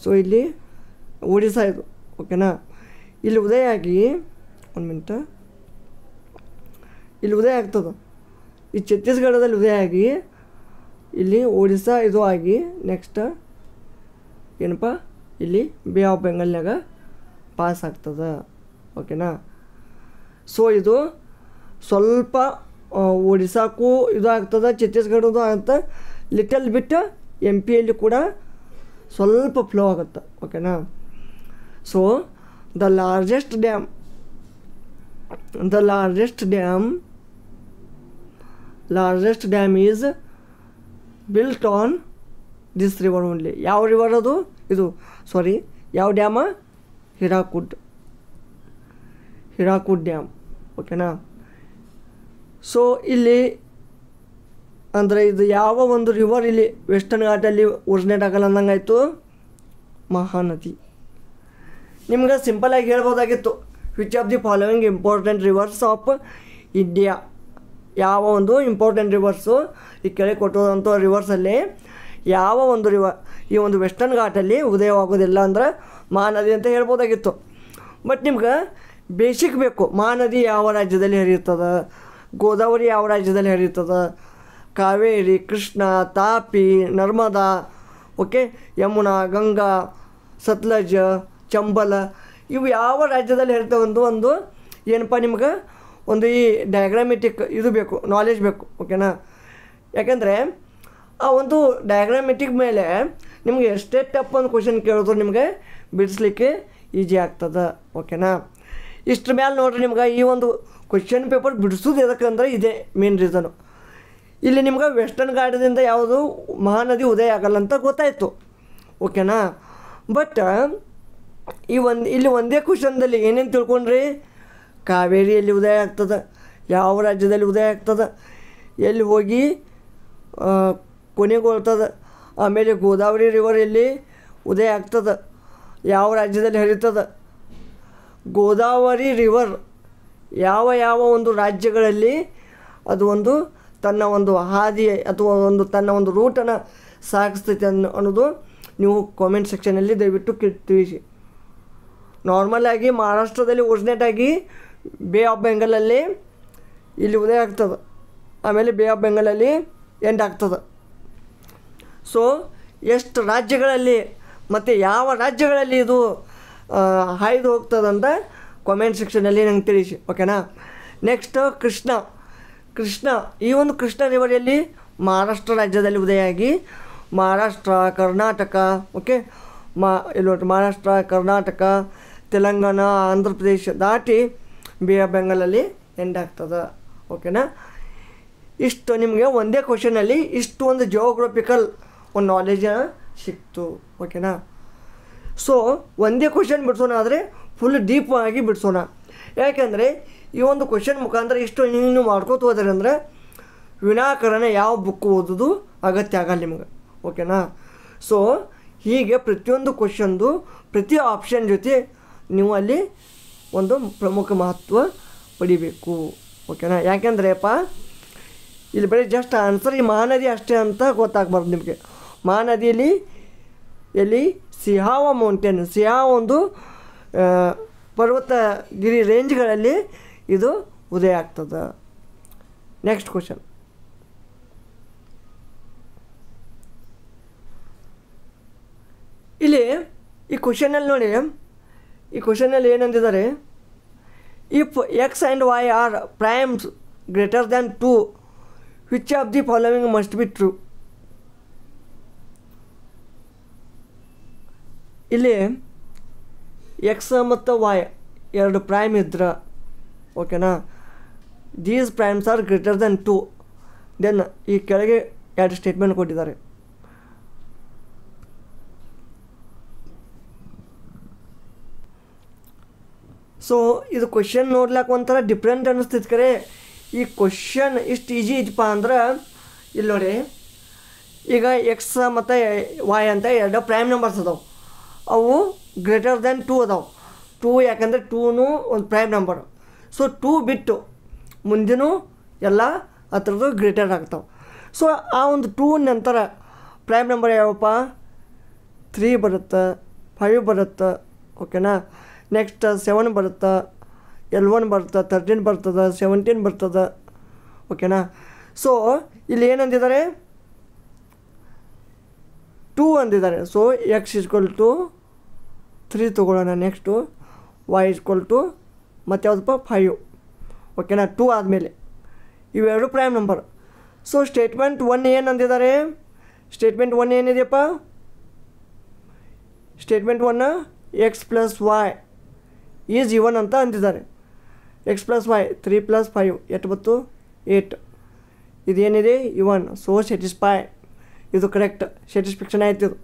ಸೊ ಇಲ್ಲಿ ಒಡಿಸ್ಸಾ ಇದು. ಓಕೆನಾ. ಇಲ್ಲಿ ಉದಯ ಆಗಿ 1 ಮಿನಿಟ್, ಇಲ್ಲಿ ಉದಯ ಆಗ್ತದೆ. ಈ ಛತ್ತೀಸ್ಗಢದಲ್ಲಿ ಉದಯ ಆಗಿ ಇಲ್ಲಿ ಒಡಿಸ್ಸಾ ಇದು ಆಗಿ ನೆಕ್ಸ್ಟ್ ಏನಪ್ಪ ಇಲ್ಲಿ ಬೇ ಆಫ್ ಬೆಂಗಾಲ್ನಾಗ ಪಾಸ್ ಆಗ್ತದೆ. ಓಕೆನಾ. ಸೊ ಇದು ಸ್ವಲ್ಪ ಒಡಿಸ್ಸಾಕ್ಕೂ ಇದು ಆಗ್ತದೆ, ಛತ್ತೀಸ್ಗಢದ್ದು ಆಗುತ್ತೆ. ಲಿಟಲ್ ಬಿಟ್ MP ಯಲ್ಲಿ ಕೂಡ ಸ್ವಲ್ಪ ಫ್ಲೋ ಆಗುತ್ತೆ. ಓಕೆನಾ. So the largest dam is built on this river only. ಯಾವ ರಿವರ್ ಅದು? ಇದು ಯಾವ ಡ್ಯಾಮ? ಹಿರಾಕೂಡ್ ಡ್ಯಾಮ್. ಓಕೆನಾ. ಸೊ ಇಲ್ಲಿ ಅಂದರೆ ಇದು ಯಾವ ಒಂದು ರಿವರ್ ಇಲ್ಲಿ ವೆಸ್ಟರ್ನ್ ಘಾಟಲ್ಲಿ ಒರಿಜಿನೇಟ್ ಆಗಲ್ಲ ಅಂದಂಗಾಯಿತು, ಮಹಾನದಿ. ನಿಮ್ಗೆ ಸಿಂಪಲಾಗಿ ಹೇಳ್ಬೋದಾಗಿತ್ತು which of the following important rivers of India. ಯಾವ ಒಂದು ಇಂಪಾರ್ಟೆಂಟ್ ರಿವರ್ಸು ಈ ಕೆಳಗೆ ಕೊಟ್ಟೋದಂಥ ರಿವರ್ಸಲ್ಲಿ ಯಾವ ಒಂದು ಈ ಒಂದು ವೆಸ್ಟರ್ನ್ ಘಾಟಲ್ಲಿ ಉದಯವಾಗೋದಿಲ್ಲ ಅಂದ್ರೆ ಮಹಾನದಿ ಅಂತ ಹೇಳ್ಬೋದಾಗಿತ್ತು. ಬಟ್ ನಿಮ್ಗೆ ಬೇಸಿಕ್ ಬೇಕು, ಮಹಾನದಿ ಯಾವ ರಾಜ್ಯದಲ್ಲಿ ಹರಿಯುತ್ತದೆ, ಗೋದಾವರಿ ಯಾವ ರಾಜ್ಯದಲ್ಲಿ ಹರಿಯುತ್ತದೆ, ಕಾವೇರಿ, ಕೃಷ್ಣ, ತಾಪಿ, ನರ್ಮದಾ, ಓಕೆ, ಯಮುನಾ, ಗಂಗಾ, ಸತ್ಲಜ್, ಚಂಬಲ್ ಇವು ಯಾವ ರಾಜ್ಯದಲ್ಲಿ ಹರಿತಾವೆ ಒಂದು ಏನಪ್ಪ ನಿಮ್ಗೆ ಒಂದು ಈ ಡಯಾಗ್ರಾಮೆಟಿಕ್ ಇದು ಬೇಕು, ನಾಲೆಜ್ ಬೇಕು. ಓಕೆನಾ. ಯಾಕೆಂದರೆ ಆ ಒಂದು ಡಯಾಗ್ರಾಮೆಟಿಕ್ ಮೇಲೆ ನಿಮಗೆ ಎಷ್ಟೇ ಟಪ್ ಒಂದು ಕ್ವಶನ್ ಕೇಳಿದ್ರು ನಿಮಗೆ ಬಿಡಿಸ್ಲಿಕ್ಕೆ ಈಜಿ ಆಗ್ತದೆ. ಓಕೆನಾ. ಇಷ್ಟ್ರ ಮೇಲೆ ನೋಡಿರಿ ನಿಮ್ಗೆ ಈ ಒಂದು ಕ್ವಶನ್ ಪೇಪರ್ ಬಿಡಿಸೋದು ಎದಕ್ಕಂದ್ರೆ ಇದೇ ಮೇನ್ ರೀಸನು. ಇಲ್ಲಿ ನಿಮ್ಗೆ ವೆಸ್ಟರ್ನ್ ಘಾಟದಿಂದ ಯಾವುದು ಮಹಾನದಿ ಉದಯ ಆಗಲ್ಲ ಅಂತ ಗೊತ್ತಾಯಿತು. ಓಕೆನಾ. ಬಟ್ ಇಲ್ಲಿ ಒಂದೇ ಕ್ವಶನ್ದಲ್ಲಿ ಏನೇನು ತಿಳ್ಕೊಂಡ್ರಿ, ಕಾವೇರಿಯಲ್ಲಿ ಉದಯ ಆಗ್ತದೆ, ಯಾವ ರಾಜ್ಯದಲ್ಲಿ ಉದಯ ಆಗ್ತದೆ, ಎಲ್ಲಿ ಹೋಗಿ ಕೊನೆಗೊಳ್ತದೆ, ಆಮೇಲೆ ಗೋದಾವರಿ ರಿವರ್ ಎಲ್ಲಿ ಉದಯ ಆಗ್ತದೆ, ಯಾವ ರಾಜ್ಯದಲ್ಲಿ ಹರಿತದೆ, ಗೋದಾವರಿ ರಿವರ್ ಯಾವ ಒಂದು ರಾಜ್ಯಗಳಲ್ಲಿ ಅದು ಒಂದು ತನ್ನ ಒಂದು ಹಾದಿ ಅಥವಾ ತನ್ನ ಒಂದು ರೂಟನ್ನು ಸಾಗಿಸ್ತೈತೆ ಅನ್ನೋದು ನೀವು ಕಾಮೆಂಟ್ ಸೆಕ್ಷನಲ್ಲಿ ದಯವಿಟ್ಟು ತಿಳಿಸಿ. ನಾರ್ಮಲಾಗಿ ಮಹಾರಾಷ್ಟ್ರದಲ್ಲಿ ಒರಿಜಿನೇಟ್ ಆಗಿ ಬೇ ಆಫ್ ಬೆಂಗಾಲಲ್ಲಿ ಇಲ್ಲಿ ಉದಯ ಆಗ್ತದೆ, ಆಮೇಲೆ ಬೇ ಆಫ್ ಬೆಂಗಾಲಲ್ಲಿ ಎಂಡ್ ಆಗ್ತದೆ. ಸೊ ಎಷ್ಟು ರಾಜ್ಯಗಳಲ್ಲಿ ಮತ್ತು ಯಾವ ರಾಜ್ಯಗಳಲ್ಲಿ ಇದು ಹಾಯ್ದು ಹೋಗ್ತದಂತ ಕಾಮೆಂಟ್ ಸೆಕ್ಷನಲ್ಲಿ ನಂಗೆ ತಿಳಿಸಿ. ಓಕೆನಾ. ನೆಕ್ಸ್ಟ್ ಕೃಷ್ಣ ಈ ಒಂದು ಕೃಷ್ಣ ರಿವರಲ್ಲಿ ಮಹಾರಾಷ್ಟ್ರ ರಾಜ್ಯದಲ್ಲಿ ಉದಯ ಆಗಿ ಮಹಾರಾಷ್ಟ್ರ, ಕರ್ನಾಟಕ, ಓಕೆ, ಮಹಾರಾಷ್ಟ್ರ, ಕರ್ನಾಟಕ, ತೆಲಂಗಾಣ, ಆಂಧ್ರ ಪ್ರದೇಶ ದಾಟಿ ಬೇ ಆಫ್ ಬೆಂಗಾಲಲ್ಲಿ ಎಂಡ್ ಆಗ್ತದೆ. ಓಕೆನಾ. ಇಷ್ಟು ನಿಮಗೆ ಒಂದೇ ಕ್ವಶನಲ್ಲಿ ಇಷ್ಟು ಒಂದು ಜಿಯೋಗ್ರಫಿಕಲ್ ಒಂದು ನಾಲೆಜ್ ಸಿಕ್ತು. ಓಕೆನಾ. ಸೊ ಒಂದೇ ಕ್ವಶನ್ ಬಿಡಿಸೋಣ, ಆದರೆ ಫುಲ್ ಡೀಪ್ ಆಗಿ ಬಿಡಿಸೋಣ. ಯಾಕೆಂದರೆ ಈ ಒಂದು ಕ್ವಶನ್ ಮುಖಾಂತರ ಇಷ್ಟು ನೀವು ಮಾಡ್ಕೋತ ಹೋದ್ರೆ ಅಂದರೆ ವಿನಾಕಾರಣ ಯಾವ ಬುಕ್ ಓದೋದು ಅಗತ್ಯ ಆಗಲ್ಲ ನಿಮ್ಗೆ. ಓಕೆನಾ. ಸೊ ಹೀಗೆ ಪ್ರತಿಯೊಂದು ಕ್ವಶನ್ದು ಪ್ರತಿ ಆಪ್ಷನ್ ಜೊತೆ ನೀವು ಅಲ್ಲಿ ಒಂದು ಪ್ರಮುಖ ಮಹತ್ವ ಪಡಿಬೇಕು. ಓಕೆನಾ. ಯಾಕೆಂದ್ರೆಪ್ಪ ಇಲ್ಲಿ ಬರೀ ಜಸ್ಟ್ ಆನ್ಸರ್ ಈ ಮಹಾನದಿ ಅಷ್ಟೇ ಅಂತ ಗೊತ್ತಾಗಬಾರ್ದು ನಿಮಗೆ. ಮಹಾನದಿಯಲ್ಲಿ ಎಲ್ಲಿ ಸಿಹಾವ ಮೌಂಟೇನ್, ಸಿಹಾವ ಒಂದು ಪರ್ವತಗಿರಿ ರೇಂಜ್ಗಳಲ್ಲಿ ಇದು ಉದಯ ಆಗ್ತದೆ. Next question. ಇಲ್ಲಿ ಈ ಕ್ವಶನಲ್ಲಿ ನೋಡಿ, ಈ ಕ್ವಶನಲ್ಲಿ ಏನಂದಿದ್ದಾರೆ, if X and Y are primes greater than 2 which of the following must be true. ಇಲ್ಲಿ ಎಕ್ಸ್ ಮತ್ತು ವೈ ಎರಡು ಪ್ರೈಮ್ ಇದ್ರೆ, ಓಕೆನಾ, these primes are greater than 2, then ಈ ಕೆಳಗೆ ಎರಡು ಸ್ಟೇಟ್ಮೆಂಟ್ ಕೊಟ್ಟಿದ್ದಾರೆ. ಸೊ ಇದು ಕ್ವಶನ್ ನೋಡ್ಲಿಕ್ಕೆ ಒಂಥರ ಡಿಫ್ರೆಂಟ್ ಅನ್ನಿಸ್ತೈತೆ. ಕರೆ ಈ ಕ್ವಶನ್ ಇಷ್ಟು ಈಜಿ ಐತಪ್ಪ ಅಂದ್ರೆ ಇಲ್ಲಿ ನೋಡಿ, ಈಗ ಎಕ್ಸ್ ಮತ್ತು ವೈ ಅಂತ ಎರಡು ಪ್ರೈಮ್ ನಂಬರ್ಸ್ ಅದಾವೆ, ಅವು ಗ್ರೇಟರ್ ದ್ಯಾನ್ 2 ಅದಾವೆ. 2 ಯಾಕಂದರೆ 2ನೂ ಒಂದು ಪ್ರೈಮ್ ನಂಬರು. ಸೊ 2 ಬಿಟ್ಟು ಮುಂದಿನ ಎಲ್ಲ ಹತ್ರದ್ದು ಗ್ರೇಟರ್ ಆಗ್ತಾವೆ. ಸೊ ಆ ಒಂದು 2 ನಂತರ ಪ್ರೈಮ್ ನಂಬರ್ ಯಾವಪ್ಪ, 3 ಬರುತ್ತೆ, 5 ಬರುತ್ತೆ. ಓಕೆನಾ. ನೆಕ್ಸ್ಟ್ 7 ಬರುತ್ತೆ, L1 ಬರುತ್ತೆ, 13 ಬರ್ತದೆ, 17 ಬರ್ತದೆ. ಓಕೆನಾ. ಸೊ ಇಲ್ಲಿ ಏನಂದಿದ್ದಾರೆ, 2 ಅಂದಿದ್ದಾರೆ. ಸೊ ಎಕ್ಸ್ ಈಕ್ವಲ್ ಟು 3 ತೊಗೊಳ್ಳೋಣ. ನೆಕ್ಸ್ಟು ವೈ ಈಕ್ವಲ್ ಟು ಮತ್ತು ಯಾವುದಪ್ಪ 5. ಓಕೆನಾ. 2 ಆದಮೇಲೆ ಇವೆರಡು ಪ್ರೈಮ್ ನಂಬರ್. ಸೊ ಸ್ಟೇಟ್ಮೆಂಟ್ 1 ಏನು ಅಂದಿದ್ದಾರೆ, ಸ್ಟೇಟ್ಮೆಂಟ್ 1 ಏನಿದೆಯಪ್ಪ, statement 1 X plus Y is even ಅಂತ ಅಂದಿದ್ದಾರೆ. ಎಕ್ಸ್ ಪ್ಲಸ್ ವೈ 3 + 5 ಎಷ್ಟು ಬತ್ತು, 8. ಇದೇನಿದೆ ಇವನ್. ಸೊ ಸ್ಯಾಟಿಸ್ಫೈ, ಇದು ಕರೆಕ್ಟ್, ಸ್ಯಾಟಿಸ್ಫ್ಯಾಕ್ಷನ್ ಆಯ್ತು ಇದು.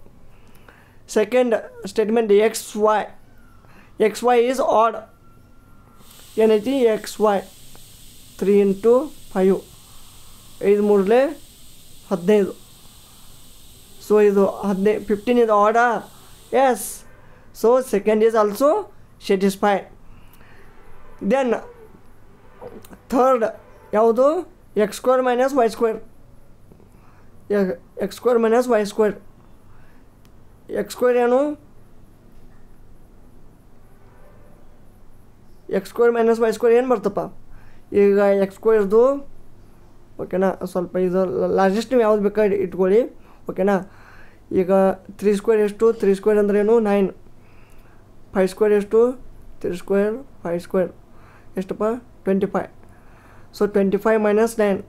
Second statement X Y is odd. ಏನೈತಿ ಎಕ್ಸ್ ವೈ 3 × 5 5 3 15. ಸೊ ಇದು 15 is odd. Yes, so second is also satisfied. Then third ಯಾವುದು x² - y². x² - y². x² ಏನು x² - y² ಏನು ಬರ್ತಪ್ಪ ಈಗ x²ದು ಓಕೆನಾ. ಸ್ವಲ್ಪ ಇದು ಲಾರ್ಜೆಸ್ಟ್ ನೀವು ಯಾವ್ದು ಬೇಕಾದ್ರೆ ಇಟ್ಕೊಳ್ಳಿ ಓಕೆನಾ. ಈಗ 3² ಎಷ್ಟು 3² ಅಂದ್ರೇನು 9. 5² ಎಷ್ಟು 3² 5² ಎಷ್ಟಪ್ಪ 25. ಸೊ 25 - 9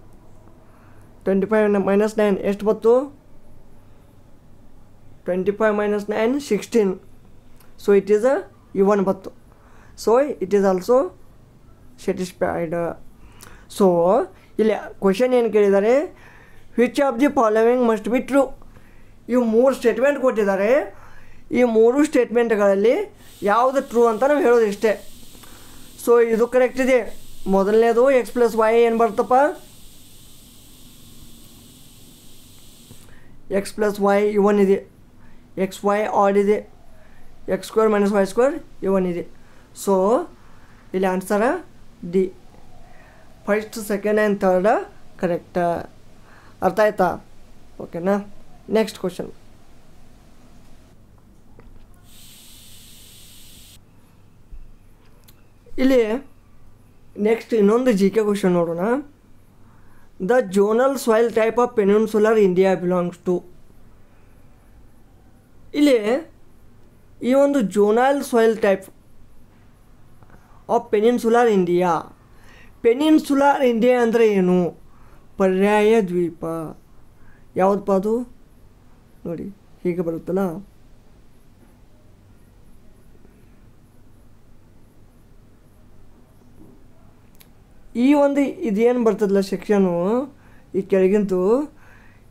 25 - 9 ಎಷ್ಟು ಬಂತು 25 - 9 16. ಸೊ ಇಟ್ ಈಸ್ even ಬಂತು. So it is also satisfied. So ಇಲ್ಲಿ ಕ್ವಶನ್ ಏನು ಕೇಳಿದ್ದಾರೆ, which of the following must be true. ಇವು 3 ಸ್ಟೇಟ್ಮೆಂಟ್ ಕೊಟ್ಟಿದ್ದಾರೆ. ಈ 3 ಸ್ಟೇಟ್ಮೆಂಟ್ಗಳಲ್ಲಿ ಯಾವುದು ಟ್ರೂ ಅಂತ ನಾವು ಹೇಳೋದು ಇಷ್ಟೇ. ಸೊ ಇದು ಕರೆಕ್ಟ್ ಇದೆ. ಮೊದಲನೇದು x + y ಏನು ಬರ್ತಪ್ಪ x + y ಇವನ್ ಇದೆ, xy ಆಡ್ ಇದೆ, x² - y² ಇವನ್ ಇದೆ. ಸೊ ಇಲ್ಲಿ answer D. First second and third correct. ಅರ್ಥ ಆಯ್ತಾ ಓಕೆನಾ. Next question. ಇಲ್ಲಿ ನೆಕ್ಸ್ಟ್ ಇನ್ನೊಂದು GK ಕ್ವಶನ್ ನೋಡೋಣ. The zonal soil type of peninsular India belongs to. ಇಲ್ಲಿ ಈ ಒಂದು zonal soil type of peninsular India. Peninsular India ಅಂದರೆ ಏನು? ಪರ್ಯಾಯ ದ್ವೀಪ. ಯಾವುದಪ್ಪ ಅದು ನೋಡಿ ಹೀಗೆ ಬರುತ್ತಲ್ಲ. ಈ ಒಂದು ಇದೇನು ಬರ್ತದಲ್ಲ ಸೆಕ್ಷನು ಈ ಕೆಳಗಿಂದು,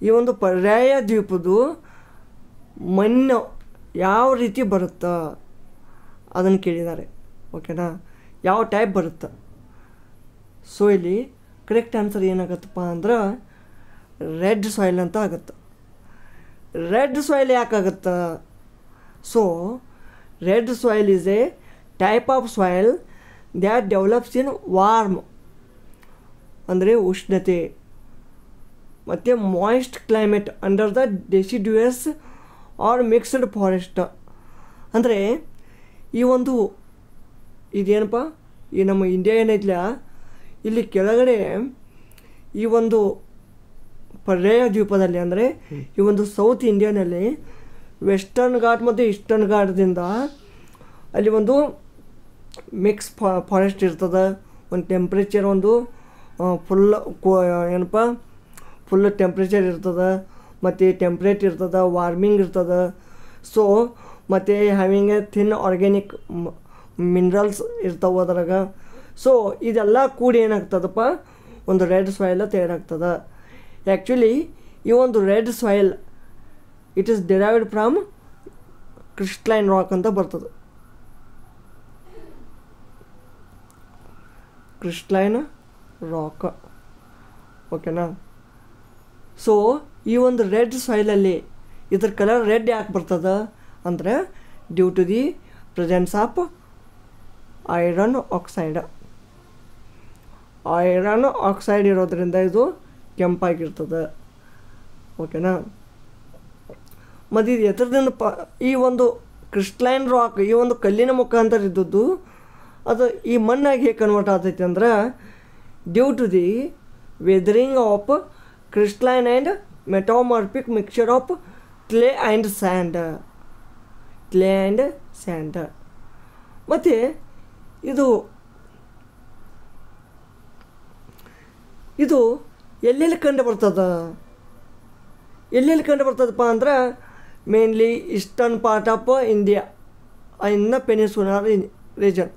ಈ ಒಂದು ಪರ್ಯಾಯ ದ್ವೀಪದ್ದು ಮಣ್ಣು ಯಾವ ರೀತಿ ಬರುತ್ತಾ ಅದನ್ನು ಕೇಳಿದ್ದಾರೆ ಓಕೆನಾ. ಯಾವ ಟೈಪ್ ಬರುತ್ತೆ. ಸೊ ಇಲ್ಲಿ ಕರೆಕ್ಟ್ ಆನ್ಸರ್ ಏನಾಗತ್ತಪ್ಪ ಅಂದ್ರೆ ರೆಡ್ ಸಾಯಿಲ್ ಅಂತ ಆಗುತ್ತೆ. ರೆಡ್ ಸಾಯಿಲ್ ಯಾಕಾಗುತ್ತೆ? So red soil is a type of soil that develops in warm ಅಂದರೆ ಉಷ್ಣತೆ ಮತ್ತು moist climate under the deciduous or mixed forest. ಅಂದರೆ ಈ ಒಂದು ಇದೇನಪ್ಪ ಈ ನಮ್ಮ ಇಂಡಿಯಾ ಏನೈತಿಲ್ಲ ಇಲ್ಲಿ ಕೆಳಗಡೆ ಈ ಒಂದು ಪರ್ಯಾಯ ದ್ವೀಪದಲ್ಲಿ ಅಂದರೆ ಈ ಒಂದು ಸೌತ್ ಇಂಡಿಯಾನಲ್ಲಿ ವೆಸ್ಟರ್ನ್ ಘಾಟ್ ಮತ್ತು ಈಸ್ಟರ್ನ್ ಘಾಟ್ದಿಂದ ಅಲ್ಲಿ ಒಂದು ಮಿಕ್ಸ್ ಫಾರೆಸ್ಟ್ ಇರ್ತದೆ. ಒಂದು ಟೆಂಪ್ರೇಚರ್ ಒಂದು ಫುಲ್ ಏನಪ್ಪ ಫುಲ್ ಟೆಂಪ್ರೇಚರ್ ಇರ್ತದೆ ಮತ್ತು ಟೆಂಪ್ರೇಟ್ ಇರ್ತದೆ, ವಾರ್ಮಿಂಗ್ ಇರ್ತದೆ. ಸೊ ಮತ್ತು having A thin organic minerals ಇರ್ತಾವೆ ಅದ್ರಾಗ. ಸೊ ಇದೆಲ್ಲ ಕೂಡಿ ಏನಾಗ್ತದಪ್ಪ ಒಂದು ರೆಡ್ ಸಾಯಿಲ್ ತಯಾರಾಗ್ತದೆ. ಆ್ಯಕ್ಚುಲಿ ಈ ಒಂದು red soil it is derived from crystalline rock ಅಂತ ಬರ್ತದೆ. ಕ್ರಿಸ್ಟಲೈನ್ ರಾಕ್ ಓಕೆನಾ. ಸೊ ಈ ಒಂದು ರೆಡ್ ಸಾಯಿಲಲ್ಲಿ ಇದ್ರ ಕಲರ್ ರೆಡ್ ಯಾಕೆ ಬರ್ತದೆ ಅಂದರೆ due to the presence of iron oxide. Iron oxide ಇರೋದ್ರಿಂದ ಇದು ಕೆಂಪಾಗಿರ್ತದೆ ಓಕೆನಾ. ಮತ್ತು ಇದು ಎತ್ತರದಿಂದ ಈ ಒಂದು ಕ್ರಿಸ್ಟಲೈನ್ ರಾಕ್ ಈ ಒಂದು ಕಲ್ಲಿನ ಮುಖಾಂತರ ಇದ್ದದ್ದು ಅದು ಈ ಮಣ್ಣಾಗಿ ಹೇಗೆ ಕನ್ವರ್ಟ್ ಆಗ್ತೈತಿ ಅಂದ್ರೆ due to the weathering of crystalline and metamorphic mixture of clay and sand. Clay and sand. ಮತ್ತು ಇದು ಎಲ್ಲೆಲ್ಲಿ ಕಂಡು ಬರ್ತದೆ? ಎಲ್ಲೆಲ್ಲಿ ಕಂಡು ಬರ್ತದಪ್ಪ ಅಂದ್ರೆ mainly eastern part of India in the peninsular region.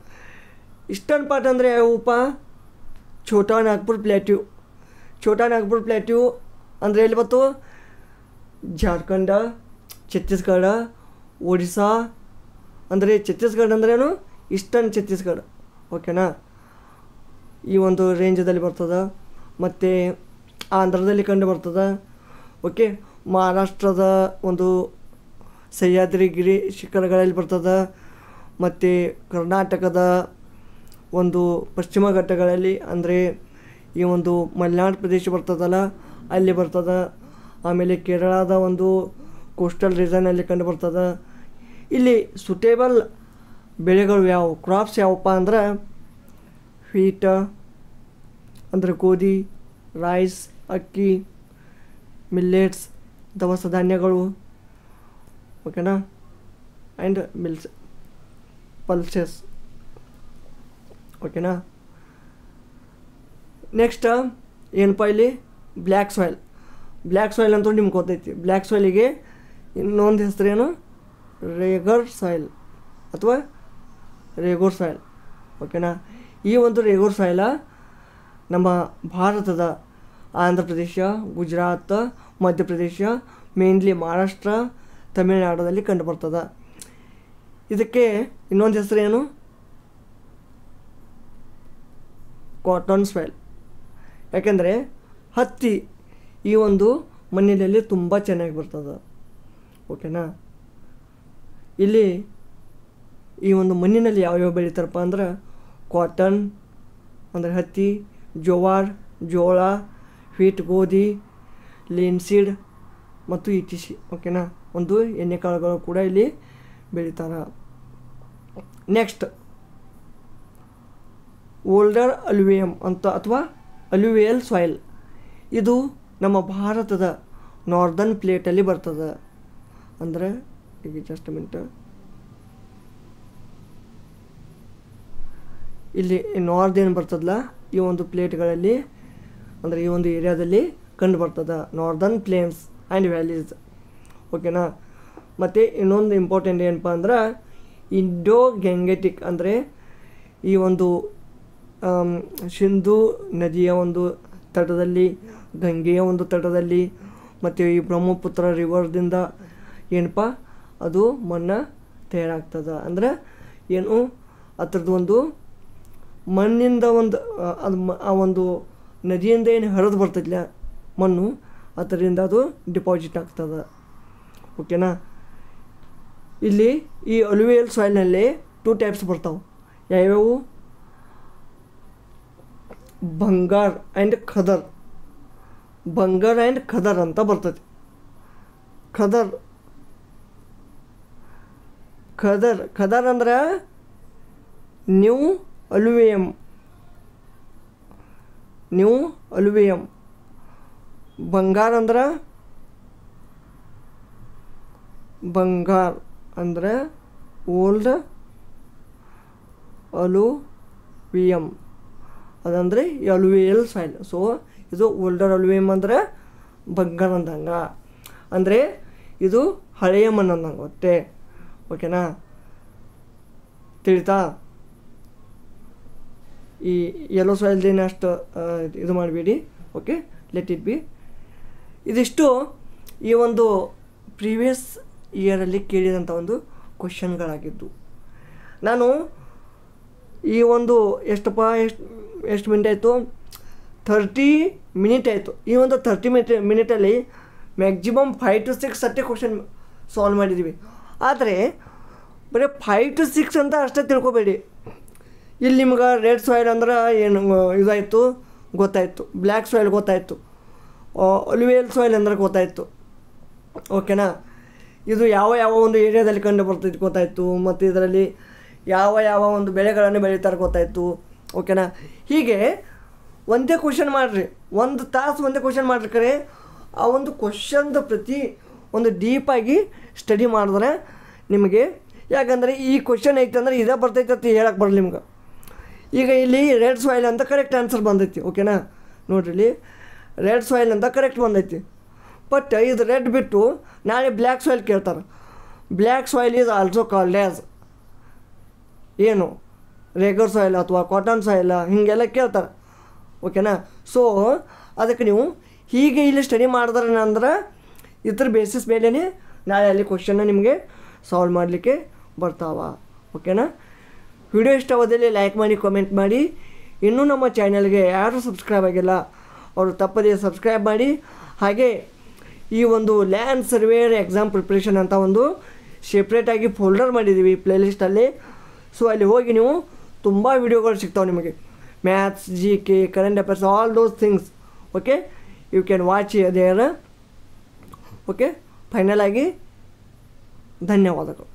Eastern part ಅಂದರೆ ಯಾವಪ್ಪ? ಛೋಟಾ ನಾಗ್ಪುರ್ ಪ್ಲೇಟ್ಯೂ. ಛೋಟಾ ನಾಗ್ಪುರ್ ಪ್ಲೇಟ್ಯೂ ಅಂದರೆ ಎಲ್ಲಿ ಬಂತು? ಜಾರ್ಖಂಡ, ಛತ್ತೀಸ್ಗಢ, ಒಡಿಸ್ಸಾ. ಅಂದರೆ ಛತ್ತೀಸ್ಗಢ ಅಂದ್ರೇನು? ಈಸ್ಟರ್ನ್ ಛತ್ತೀಸ್ಗಢ ಓಕೆನಾ. ಈ ಒಂದು ರೇಂಜದಲ್ಲಿ ಬರ್ತದೆ, ಮತ್ತು ಆಂಧ್ರದಲ್ಲಿ ಕಂಡು ಬರ್ತದೆ. ಓಕೆ, ಮಹಾರಾಷ್ಟ್ರದ ಒಂದು ಸಹ್ಯಾದ್ರಿಗಿರಿ ಶಿಖರಗಳಲ್ಲಿ ಬರ್ತದೆ, ಮತ್ತು ಕರ್ನಾಟಕದ ಒಂದು ಪಶ್ಚಿಮ ಘಟ್ಟಗಳಲ್ಲಿ ಅಂದರೆ ಈ ಒಂದು ಮಲೆನಾಡು ಪ್ರದೇಶ ಬರ್ತದಲ್ಲ ಅಲ್ಲಿ ಬರ್ತದೆ. ಆಮೇಲೆ ಕೇರಳದ ಒಂದು ಕೋಸ್ಟಲ್ ರೀಜನಲ್ಲಿ ಕಂಡು ಬರ್ತದೆ. ಇಲ್ಲಿ ಸುಟೇಬಲ್ ಬೆಳೆಗಳು ಯಾವುವು, ಕ್ರಾಪ್ಸ್ ಯಾವಪ್ಪ ಅಂದ್ರೆ ವೀಟ ಅಂದರೆ ಗೋಧಿ, ರೈಸ್, ಅಕ್ಕಿ, ಮಿಲ್ಲೆಟ್ಸ್, ದವಸ ಧಾನ್ಯಗಳು, ಓಕೆನಾ, ಆ್ಯಂಡ್ ಪಲ್ಸಸ್, ಓಕೆನಾ. ನೆಕ್ಸ್ಟ್ ಏನಪ್ಪ ಇಲ್ಲಿ ಬ್ಲ್ಯಾಕ್ ಸಾಯಿಲ್. ಬ್ಲ್ಯಾಕ್ ಸಾಯಿಲ್ ಅಂತೂ ನಿಮ್ಗೆ ಗೊತ್ತೈತಿ. ಬ್ಲ್ಯಾಕ್ ಸಾಯಿಲಿಗೆ ಇನ್ನೊಂದು ಹೆಸರೇನು, ರೇಗರ್ ಸಾಯಿಲ್ ಅಥವಾ ರೇಗೋರ್ ಸಾಯಿಲ್, ಓಕೆನಾ. ಈ ಒಂದು ರೇಗೋರ್ ಸಾಯಿಲ ನಮ್ಮ ಭಾರತದ ಆಂಧ್ರ ಪ್ರದೇಶ, ಗುಜರಾತ್, ಮಧ್ಯಪ್ರದೇಶ, ಮೇನ್ಲಿ ಮಹಾರಾಷ್ಟ್ರ, ತಮಿಳುನಾಡಲ್ಲಿ ಕಂಡುಬರ್ತದೆ. ಇದಕ್ಕೆ ಇನ್ನೊಂದು ಹೆಸರೇನು, ಕಾಟನ್ ಸಾಯಿಲ್. ಯಾಕೆಂದರೆ ಹತ್ತಿ ಈ ಒಂದು ಮಣ್ಣಿನಲ್ಲಿ ತುಂಬ ಚೆನ್ನಾಗಿ ಬರ್ತದೆ, ಓಕೆನಾ. ಇಲ್ಲಿ ಈ ಒಂದು ಮಣ್ಣಿನಲ್ಲಿ ಯಾವ್ಯಾವ ಬೆಳೀತಾರಪ್ಪ ಅಂದ್ರೆ ಕಾಟನ್ ಅಂದರೆ ಹತ್ತಿ, ಜೋವಾರ್ ಜೋಳ, ವೀಟ್ ಗೋಧಿ, ಲಿನ್ಸೀಡ್ ಮತ್ತು ಇಟಿಸಿ, ಓಕೆನಾ. ಒಂದು ಎಣ್ಣೆಕಾಳುಗಳು ಕೂಡ ಇಲ್ಲಿ ಬೆಳೀತಾರೆ. ನೆಕ್ಸ್ಟ್ ಓಲ್ಡರ್ ಅಲ್ಯೂವಿಯಮ್ ಅಂತ ಅಥವಾ ಅಲ್ಯೂವಿಯಲ್ ಸಾಯಿಲ್. ಇದು ನಮ್ಮ ಭಾರತದ ನಾರ್ದರ್ನ್ ಪ್ಲೇಟಲ್ಲಿ ಬರ್ತದೆ. ಅಂದರೆ ಈಗ ಜಸ್ಟ್ ಮಿನಿಟ್, ಇಲ್ಲಿ ನಾರ್ತ್ ಏನು ಬರ್ತದಲ್ಲ ಈ ಒಂದು ಪ್ಲೇಟ್ಗಳಲ್ಲಿ ಅಂದರೆ ಈ ಒಂದು ಏರಿಯಾದಲ್ಲಿ ಕಂಡು ಬರ್ತದೆ, ನಾರ್ದರ್ನ್ ಪ್ಲೇನ್ಸ್ ಆ್ಯಂಡ್ ವ್ಯಾಲೀಸ್, ಓಕೆನಾ. ಮತ್ತು ಇನ್ನೊಂದು ಇಂಪಾರ್ಟೆಂಟ್ ಏನಪ್ಪ ಅಂದ್ರೆ ಇಂಡೋ ಗ್ಯಾಂಗೆಟಿಕ್ ಅಂದರೆ ಈ ಒಂದು ಸಿಂಧೂ ನದಿಯ ಒಂದು ತಟದಲ್ಲಿ, ಗಂಗೆಯ ಒಂದು ತಟದಲ್ಲಿ ಮತ್ತು ಈ ಬ್ರಹ್ಮಪುತ್ರ ರಿವರ್ದಿಂದ ಏನಪ್ಪ ಅದು ಮಣ್ಣು ತಯಾರಾಗ್ತದೆ. ಅಂದರೆ ಏನು ಅದರದ್ದು ಒಂದು ಮಣ್ಣಿಂದ ಒಂದು ಅದು ಆ ಒಂದು ನದಿಯಿಂದ ಏನು ಹರಿದು ಬರ್ತೈತಿಲ್ಲ ಮಣ್ಣು, ಅದರಿಂದ ಅದು ಡಿಪಾಸಿಟ್ ಆಗ್ತದೆ, ಓಕೆನಾ. ಇಲ್ಲಿ ಈ ಅಲ್ಯೂವಿಯಲ್ ಸಾಯಿಲ್ನಲ್ಲಿ 2 ಟೈಪ್ಸ್ ಬರ್ತಾವೆ. ಯಾವ್ಯಾವು, ಬಂಗಾರ್ ಆ್ಯಂಡ್ ಖದರ್. ಬಂಗಾರ್ ಆ್ಯಂಡ್ ಖದರ್ ಅಂತ ಬರ್ತೈತಿ. ಖದರ್ ಖದರ್ ಖದರ್ ಅಂದ್ರೆ ನ್ಯೂ ಅಲ್ಯೂವಿಯಮ್, ನ್ಯೂ ಅಲ್ಯೂವಿಯಮ್. ಬಂಗಾರ್ ಅಂದ್ರೆ ಅಂದರೆ ಓಲ್ಡ್ ಅಲ್ಯೂವಿಯಮ್, ಅದಂದರೆ ಅಲ್ಯೂವಿಯಲ್ ಸಾಯಿಲ್. ಸೊ ಇದು ಓಲ್ಡರ್ ಅಲ್ಯೂವಿಯಮ್ ಅಂದರೆ ಬಂಗಾರ ಅಂದಂಗೆ, ಅಂದರೆ ಇದು ಹಳೆಯ ಮಣ್ಣು ಅಂದಂಗೆ ಒಟ್ಟೆ, ಓಕೆನಾ. ತಿಳಿತಾ? ಈ ಯೆಲ್ಲೋ ಸಾಯಿಲ್ದೇನು ಅಷ್ಟು ಇದು ಮಾಡಬೇಡಿ, ಓಕೆ, ಲೆಟ್ ಇಟ್ ಬಿ. ಇದಿಷ್ಟು ಈ ಒಂದು ಪ್ರೀವಿಯಸ್ ಇಯರಲ್ಲಿ ಕೇಳಿದಂಥ ಒಂದು ಕ್ವಶನ್ಗಳಾಗಿದ್ದು. ನಾನು ಈ ಒಂದು ಎಷ್ಟು ಮಿನಿಟ್ ಆಯಿತು, 30 ಮಿನಿಟ್ ಆಯಿತು. ಈ ಒಂದು 30 ಮಿನಿಟಲ್ಲಿ ಮ್ಯಾಕ್ಸಿಮಮ್ 5 to 6 ಸರ್ತಿ ಕ್ವಶನ್ ಸಾಲ್ವ್ ಮಾಡಿದ್ದೀವಿ. ಆದರೆ ಬರೀ 5 to 6 ಅಂತ ಅಷ್ಟೇ ತಿಳ್ಕೊಬೇಡಿ. ಇಲ್ಲಿ ನಿಮ್ಗೆ ರೆಡ್ ಸಾಯಿಲ್ ಅಂದ್ರೆ ಏನು ಇದಾಯಿತು ಗೊತ್ತಾಯಿತು, ಬ್ಲ್ಯಾಕ್ ಸಾಯಿಲ್ ಗೊತ್ತಾಯಿತು, ಅಲ್ಯೂವಿಯಲ್ ಸಾಯಿಲ್ ಅಂದ್ರೆ ಗೊತ್ತಾಯಿತು, ಓಕೆನಾ. ಇದು ಯಾವ ಒಂದು ಏರಿಯಾದಲ್ಲಿ ಕಂಡು ಬರ್ತೈತೆ ಗೊತ್ತಾಯಿತು, ಮತ್ತು ಇದರಲ್ಲಿ ಯಾವ ಒಂದು ಬೆಳೆಗಳನ್ನು ಬೆಳೀತಾರೆ ಗೊತ್ತಾಯಿತು, ಓಕೆನಾ. ಹೀಗೆ ಒಂದೇ ಕ್ವಶನ್ ಮಾಡಿರಿ, 1 ತಾಸು ಒಂದೇ ಕ್ವಶನ್ ಮಾಡಿರಿ. ಕರೆ ಆ ಒಂದು ಕ್ವಶನ್ದು ಪ್ರತಿ ಒಂದು ಡೀಪಾಗಿ ಸ್ಟಡಿ ಮಾಡಿದ್ರೆ ನಿಮಗೆ, ಯಾಕಂದರೆ ಈ ಕ್ವಶನ್ ಐತೆ ಅಂದರೆ ಇದೇ ಬರ್ತೈತೆ ಅಂತ ಹೇಳಕ್ಕೆ ಬರಲಿ ನಿಮ್ಗೆ. ಈಗ ಇಲ್ಲಿ ರೆಡ್ ಸಾಯಿಲ್ ಅಂತ ಕರೆಕ್ಟ್ ಆನ್ಸರ್ ಬಂದೈತಿ, ಓಕೆನಾ. ನೋಡ್ರಿ ಇಲ್ಲಿ ರೆಡ್ ಸಾಯಿಲ್ ಅಂತ ಕರೆಕ್ಟ್ ಬಂದೈತಿ. ಬಟ್ ಇದು ರೆಡ್ ಬಿಟ್ಟು ನಾಳೆ ಬ್ಲ್ಯಾಕ್ ಸಾಯಿಲ್ ಕೇಳ್ತಾರೆ. Black soil is also called as ಏನು ರೇಗರ್ ಸಾಯಿಲ್ ಅಥವಾ ಕಾಟನ್ ಸಾಯಿಲ್ ಹೀಗೆಲ್ಲ ಕೇಳ್ತಾರೆ, ಓಕೆನಾ. ಸೊ ಅದಕ್ಕೆ ನೀವು ಹೀಗೆ ಇಲ್ಲಿ ಸ್ಟಡಿ ಮಾಡಿದ್ರೆ ಅಂದ್ರೆ ಇದ್ರ ಬೇಸಿಸ್ ಮೇಲೇ ನಾಳೆ ಅಲ್ಲಿ ಕ್ವಶನ್ನ ನಿಮಗೆ ಸಾಲ್ವ್ ಮಾಡಲಿಕ್ಕೆ ಬರ್ತಾವ, ಓಕೆನಾ. ವಿಡಿಯೋ ಇಷ್ಟವಾದಲ್ಲಿ ಲೈಕ್ ಮಾಡಿ, ಕಾಮೆಂಟ್ ಮಾಡಿ. ಇನ್ನೂ ನಮ್ಮ ಚಾನಲ್ಗೆ ಯಾರು ಸಬ್ಸ್ಕ್ರೈಬ್ ಆಗಿಲ್ಲ ಅವರು ತಪ್ಪದೇ ಸಬ್ಸ್ಕ್ರೈಬ್ ಮಾಡಿ. ಹಾಗೆ ಈ ಒಂದು ಲ್ಯಾಂಡ್ ಸರ್ವೇಯರ್ ಎಕ್ಸಾಮ್ ಪ್ರಿಪ್ರೇಷನ್ ಅಂತ ಒಂದು ಸೆಪ್ರೇಟಾಗಿ ಫೋಲ್ಡರ್ ಮಾಡಿದ್ದೀವಿ ಪ್ಲೇಲಿಸ್ಟಲ್ಲಿ. ಸೊ ಅಲ್ಲಿ ಹೋಗಿ ನೀವು ತುಂಬ ವೀಡಿಯೋಗಳು ಸಿಗ್ತಾವೆ ನಿಮಗೆ, maths, GK, current affairs, all those things. Okay, you can watch there. Okay, final ಆಗಿ ಧನ್ಯವಾದಗಳು.